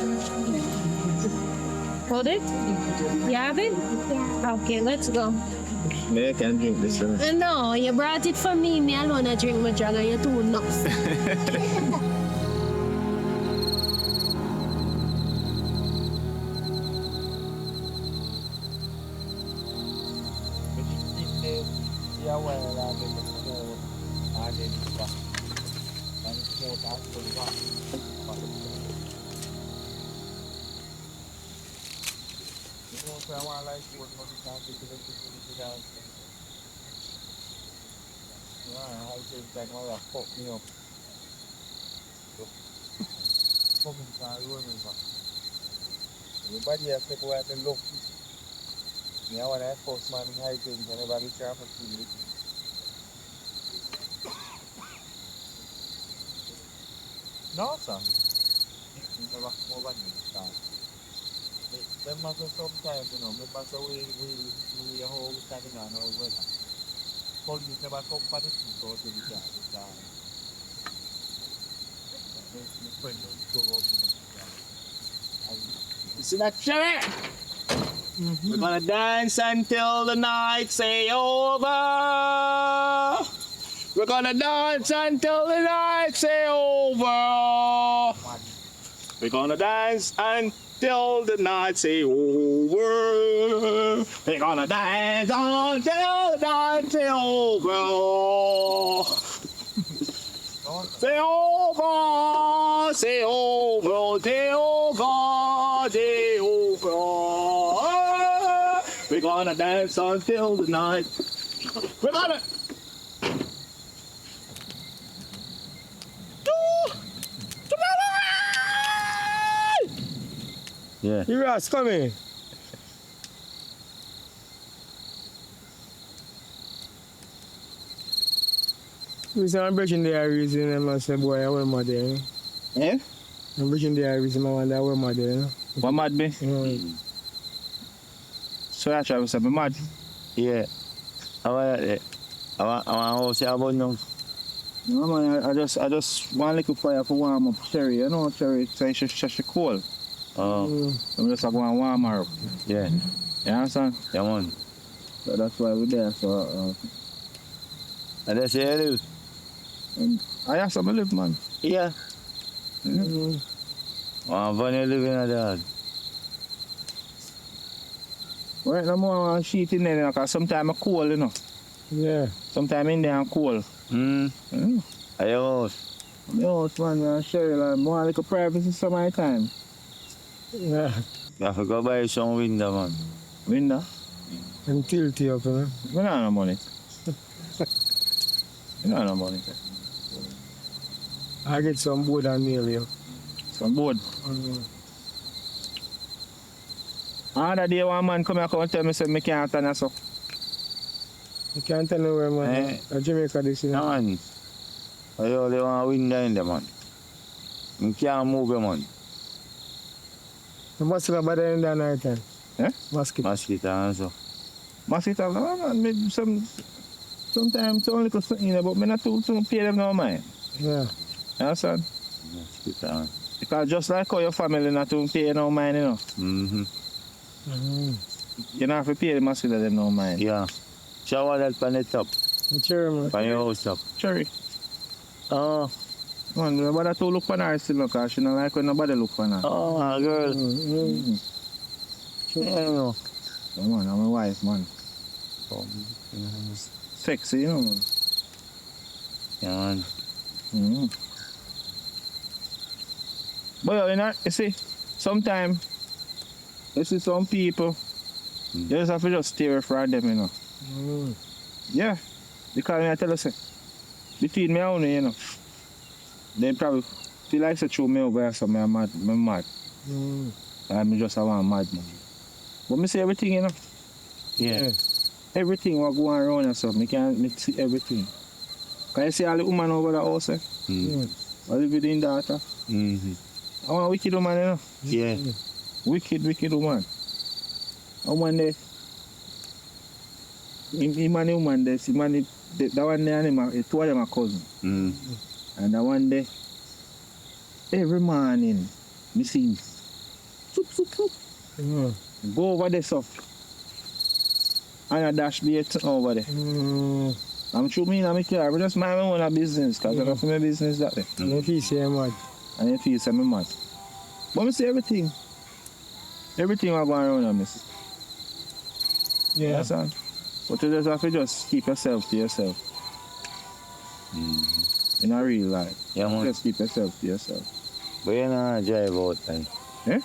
B: Hold it? You have it? Okay, let's go.
D: Yeah, I can drink this.
B: No, you brought it for me. Me alone, I drink my jug and you're too enough.
G: Everybody has to go out and look. Yeah, when I first man in high things, everybody try to see it. No, sir. Never come over me, sir. Them matter sometimes, you know, me matter we how we standing on our weather. Police never come for the thing, so they can decide. My friend will go up with them.
D: You see that, Cherry? We're gonna dance until the night's over. We're gonna dance until the night's over. We're gonna dance until the night's over. We're gonna dance until the night's over. Say over, say oh God. We're gonna dance until the night. We're gonna.
C: Yeah. You Ross, come here. I'm breaking the Irish and I say, boy, I wear my day.
A: Eh?
C: I'm breaking the Irish and I want to wear my day.
A: What mad me? So I try to say, I'm mad.
G: Yeah. I want to say about now.
A: No man, I just want little fire for warm up Cherry. You know Cherry, so she cold.
G: Oh.
A: I'm just going to warm her up.
G: Yeah.
A: You understand?
G: Yeah, man.
A: So that's why we're there. So,
G: and that's where you live?
A: I have some live, man.
G: Yeah. When you live in that?
A: Right now, I'm sheet in there because sometimes I'm cold, you know.
C: Yeah.
A: Sometimes in there I'm cold.
G: At your house?
A: My house, man, I'm sure like, more like a privacy some of the time.
C: Yeah.
G: You have to go buy some window, man.
A: Window?
C: I'm tilty up, man.
A: We don't have no money. We don't have no money.
C: I get some board and nail you.
A: Some board? Other day one man come here and tell me say I can't turn us up.
C: You can't tell me where, man. Jamaica this, you know.
G: No, man. I only want a window in there, man. You can't move it, man.
C: The mosquito better in the night time.
A: Eh?
C: Mosquito.
G: Mosquito also.
A: Mosquito, no, man. Sometimes only because something, you know, but I not too pay them no mind.
C: Yeah.
A: You understand?
G: Mosquito.
A: Because just like how your family not to pay no mind, you know. You don't have to pay the mosquito them no mind.
G: Yeah. Shower that on the top.
C: Cherry, man.
G: On your house top.
A: Cherry.
G: Oh.
A: Man, nobody to look for her still, because she don't like when nobody look for her.
G: Oh, my girl.
A: Yeah, no. Come on, I'm a wife, man. Sexy, you know, man.
G: Yeah, man.
A: But you know, you see, sometimes you see some people, you just have to just stay away from them, you know. Yeah, because I tell you, say, between me and you, you know, they probably feel like say through me over here, so I'm mad. I'm just a one mad man. But I see everything, you know.
G: Yeah.
A: Everything what going around and stuff, I can see everything. Can you see all the women over the house, eh? All the living daughter. I want a wicked woman, you know.
G: Yeah.
A: Wicked woman. And one day, him and the woman there, that one day, two of them are cousins. And that one day, every morning, I see him. Go over there, so. And I dash me over there. I'm sure me and my car, I just mind my own business, because I got for my business that day.
C: And if you say I'm mad.
A: And if you say I'm mad. But I see everything. Everything was going around on me.
C: Yeah.
A: That's all. But you just have to just keep yourself to yourself. In a real life.
G: Yeah, man.
A: Just keep yourself to yourself.
G: But you're not drive out, man.
A: Eh?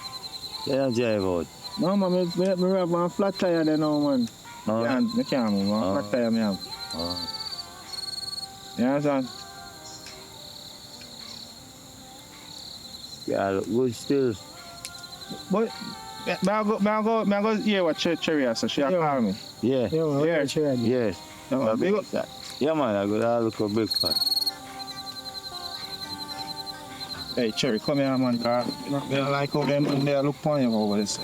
G: You're not drive out.
A: No, man, I have one flat tire there now, man.
G: No.
A: I can't move, one flat tire I have. You understand?
G: Yeah, look good still.
A: But, I go hear what Cherry has, so she call me.
G: Yeah.
C: Yeah, man.
A: Yeah.
C: Cherry.
G: Yeah. Yeah, man, I go look for big fan.
A: Hey, Cherry, come here, man, because I don't like how them they look on you over this.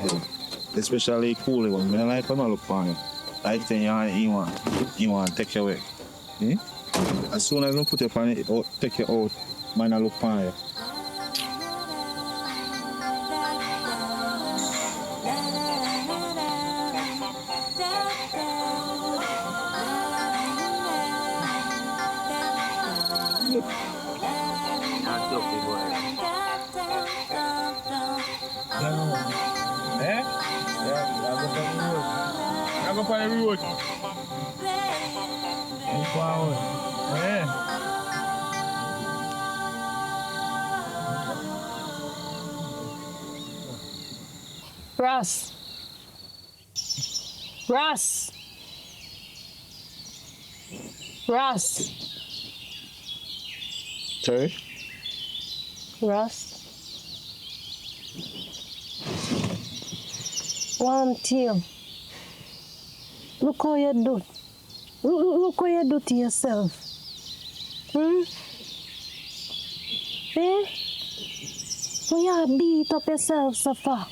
A: Especially coolie one. I don't like how they look on you. Like then you want to take you away. As soon as you put it on it, take you out, man, I look on you. I'm up on the road. Yeah.
N: Ross. Ross. Ross.
D: Sorry?
N: Ross. One tail. Look how you do. Look how you do to yourself. Eh? You beat up yourself so far.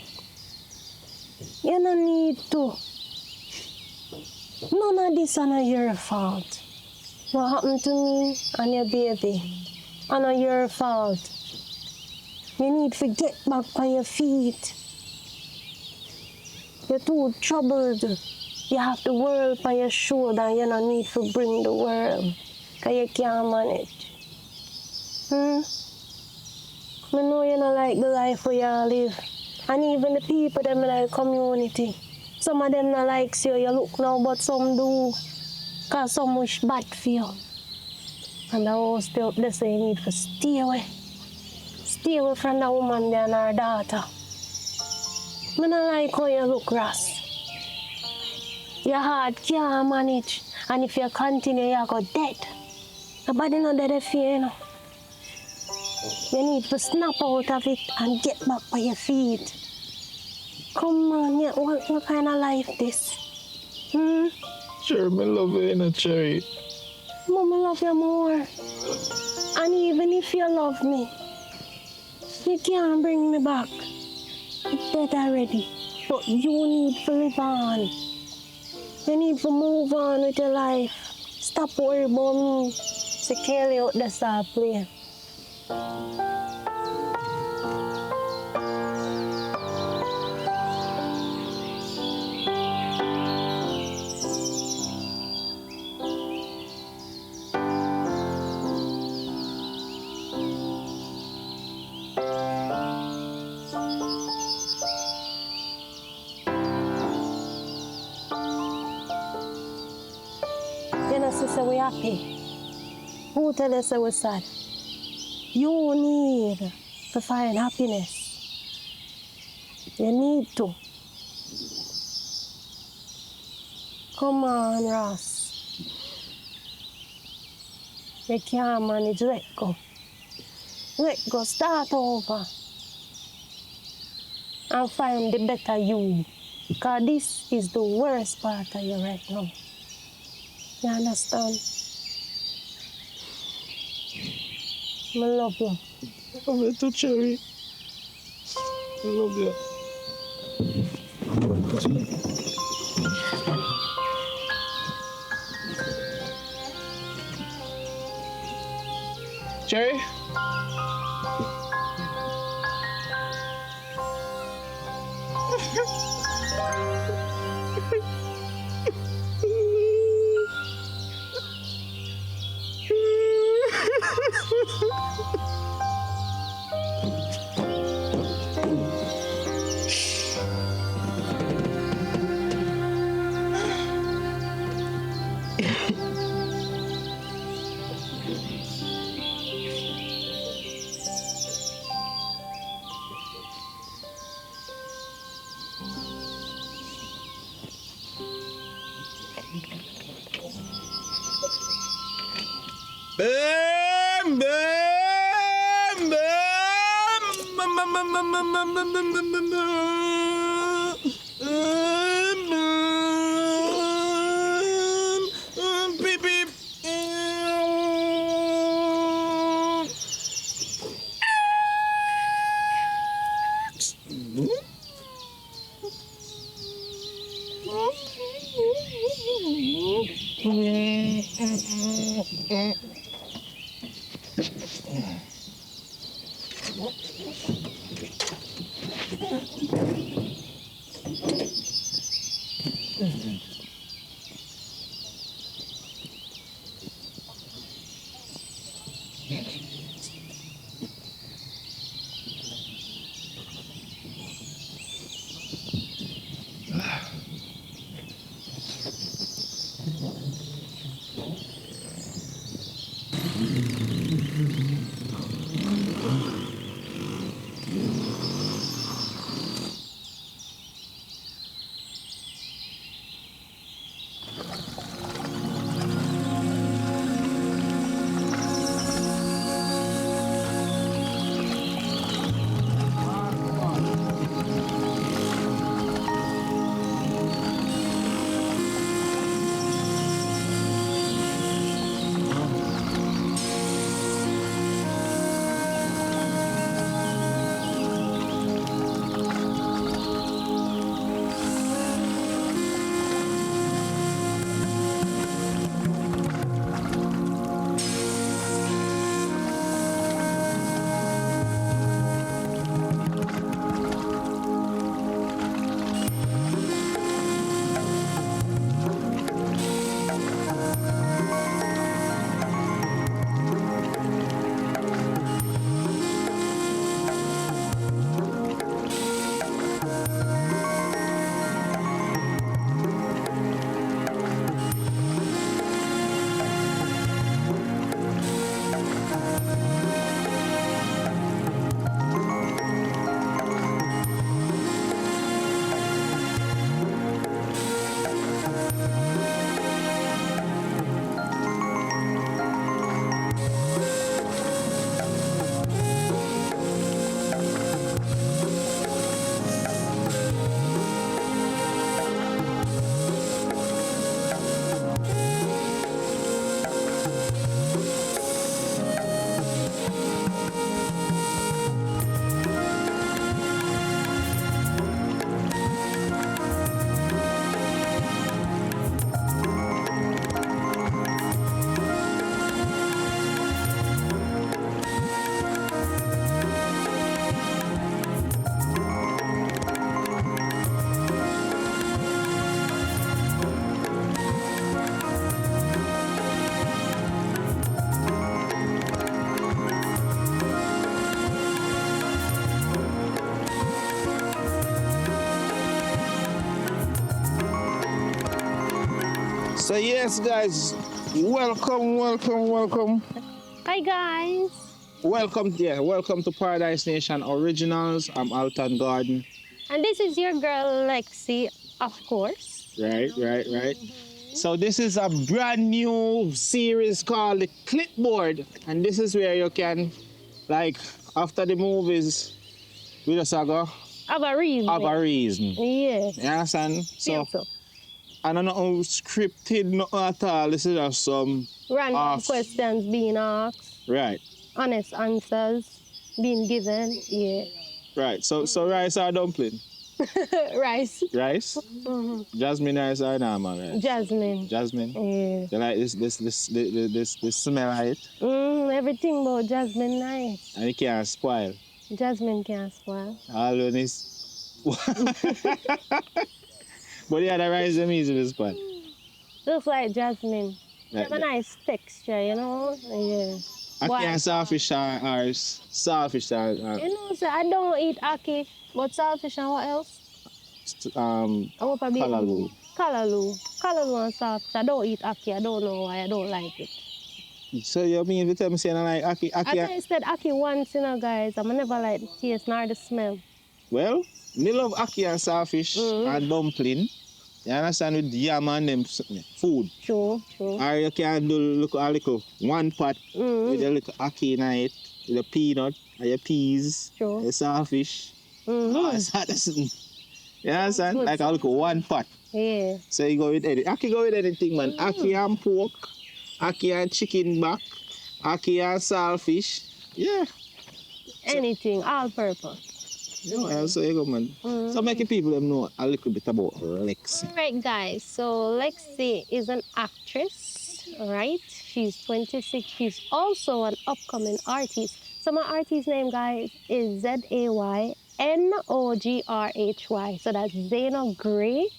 N: You don't need to. None of this is not your fault. What happened to me and your baby? It's not your fault. You need to get back on your feet. You're too troubled. You have the world on your shoulder and you don't need to bring the world. Because you can't manage. I know you don't like the life where you live. And even the people them in the community. Some of them don't like you, you look now, but some do. Because some wish bad for you. And the whole stay up there, so you need to stay away. Stay away from that woman there and her daughter. I don't like how you look, Ross. Your heart can't manage. And if you continue, you go dead. Nobody not dead for you, know. You need to snap out of it and get back on your feet. Come on, yeah, what kind of life this?
D: Sure, I love you, Cherry.
N: Mama love you more. And even if you love me, you can't bring me back. It's dead already. But you need to live on. You need to move on with your life. Stop worrying about me. So Kelly out there start playing. You know, sister, we happy. Who tell us that we're sad? You need to find happiness. You need to. Come on, Ross. You can't manage, let go. Let go, start over. And find the better you. Because this is the worst part of you right now. You understand? I love you.
D: I love you too, Cherry. I love you. Cherry?
J: Bam, bam, beep, beep.
A: So yes, guys, welcome.
N: Hi guys.
A: Welcome to Paradise Nation Originals. I'm Alton Garden.
N: And this is your girl Lexi, of course.
A: Right. So this is a brand new series called The Clipboard. And this is where you can, like, after the movies, we just go
N: Have a reason. Yeah.
A: You understand?
N: So.
A: I don't know scripted nothing at all. This is just some
N: Random questions being asked.
A: Right.
N: Honest answers being given. Yeah.
A: Right. So rice or dumpling?
N: Rice.
A: Rice?
N: Mm-hmm.
A: Jasmine rice or normal rice?
N: Jasmine.
A: Yeah. You like this smell of it?
N: Everything about jasmine nice.
A: And it can't spoil.
N: Jasmine can't spoil.
A: All of this. But yeah, the rice is easy to spoil.
N: Just like jasmine.
A: Right.
N: Have a nice texture, you know? Yeah.
A: Aki and saltfish are saltfish are
N: You know, so I don't eat aki, but saltfish and what else?
A: Kalaloo.
N: Kalaloo and saltfish. I don't eat aki. I don't know why I don't like it.
A: So you mean you tell me saying I like aki?
N: I tasted aki once, you know, guys. I never like the taste nor the smell.
A: Well, me love aki and saltfish and dumpling. You understand, with yam and them food.
N: True.
A: Or you can do a little one pot with a little aki in it, with a peanut, and your peas, your saltfish. Oh, it's hot. You understand? Like a little one pot.
N: Yeah.
A: So you go with anything. Aki go with anything, man. Aki and pork, aki and chicken back, aki and saltfish. Yeah.
N: Anything, all purpose.
A: Yeah, so you go, man. So making people them know a little bit about Lexi.
N: Alright, guys. So Lexi is an actress, right? She's 26. She's also an upcoming artist. So my artist name, guys, is ZAYNOGRHY. So that's Zayna Gray.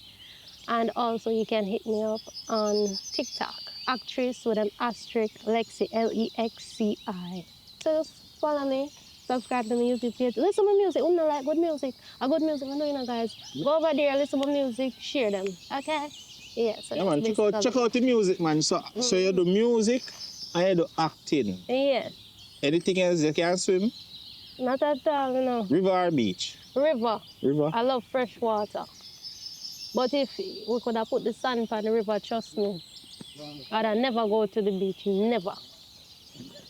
N: And also you can hit me up on TikTok. Actress with an asterisk, Lexi, Lexi. So just follow me. Subscribe to my YouTube page. Listen to music. Who don't like good music? A good music, I know, you know, guys. Go over there, listen to music, share them. Okay? Yeah, so
A: yeah, man, check out the music, man. So you do music and you do acting.
N: Yeah.
A: Anything else you can swim?
N: Not at all, you know.
A: River or beach?
N: River.
A: River?
N: I love fresh water. But if we could have put the sand on the river, trust me, I'd never go to the beach. Never.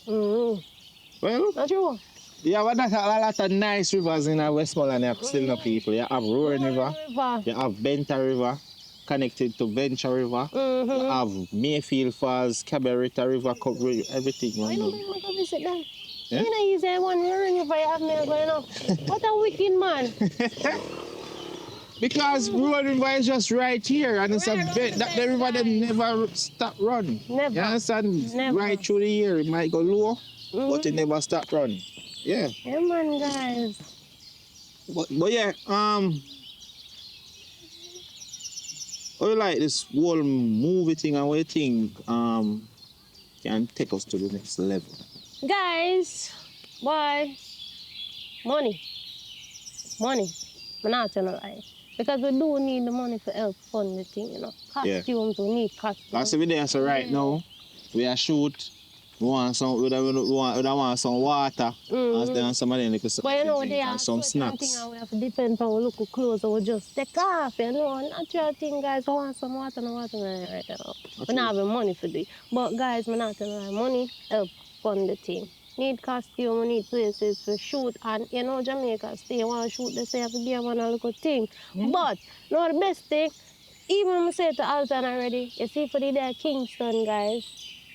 A: Well,
N: not true.
A: Yeah, but there's a lot of nice rivers in Westmoreland. You have still no people. You have Roaring River. You have Benta River, connected to Venture River. You have Mayfield Falls, Cabaretta River, everything.
N: Why don't you go visit them?
A: Yeah?
N: You know, you say one Roaring River, you have me going up. What a wicked man.
A: Because Roaring River is just right here, and it's the river them never stop running.
N: Never.
A: You understand?
N: Never.
A: Right through the year, it might go low, but it never stop running. Yeah.
N: Yeah, man, guys.
A: But yeah, how you like this whole movie thing, and what you think can take us to the next level?
N: Guys, why? Money. I'm not telling a lie. Because we do need the money to help fund the thing, you know. Costumes, we need costumes.
A: That's the video, so right now, we are shoot. We want some water, and some of them
N: but you know, they are
A: some snacks.
N: Thing, we have to depend on our local clothes, so we just take off, you know. Natural thing, guys, we want some water right now. We don't have the money for it. But guys, we not telling money help fund the thing. Need costume, we need places to shoot, and you know, Jamaica, stay want to shoot, they say have to give one a little thing. But, you know, the best thing, even when I say to ALTON already, you see for the day Kingston, guys,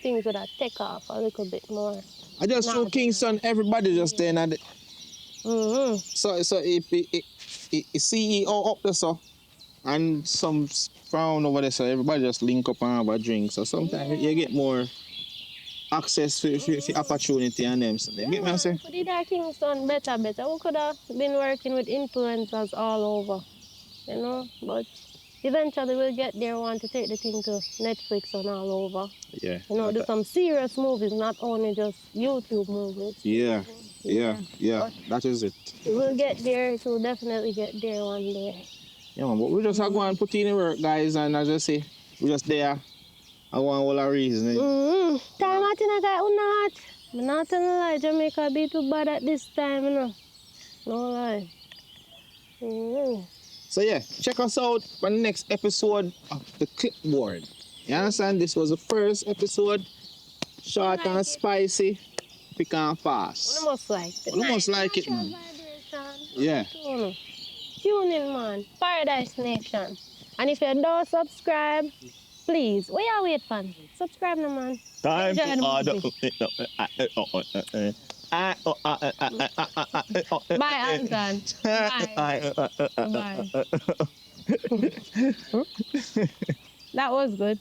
N: things would have take off a little bit more.
A: I just through Kingston, everybody just staying at it. So if CEO up there, so, and some frown over there, so everybody just link up and have a drink. So sometimes you get more access to opportunity and them. So they get me saying?
N: For the day Kingston, better. We could have been working with influencers all over, you know, but eventually we'll get there, want to take the thing to Netflix and all over.
A: Yeah.
N: You know, do some serious movies, not only just YouTube movies.
A: Yeah. That is it.
N: We'll get there, so we'll definitely get there one day.
A: Yeah, man, but we just are going and put in the work, guys, and as I say, we just there
D: I want all a reason.
N: Time I think I got not. I'm not telling a lie, Jamaica be too bad at this time, you know. No lie.
D: So yeah, check us out for the next episode of the Clipboard. You understand? This was the first episode. Short and spicy, quick and fast.
N: Almost like it.
D: You must like it, man. Yeah.
N: Tune in, man. Paradise Nation. And if you don't subscribe, please, what you wait for? Subscribe, no, man.
D: Time
N: Enjoy
D: to order.
N: Bye, Alton. Bye. Bye. That was good.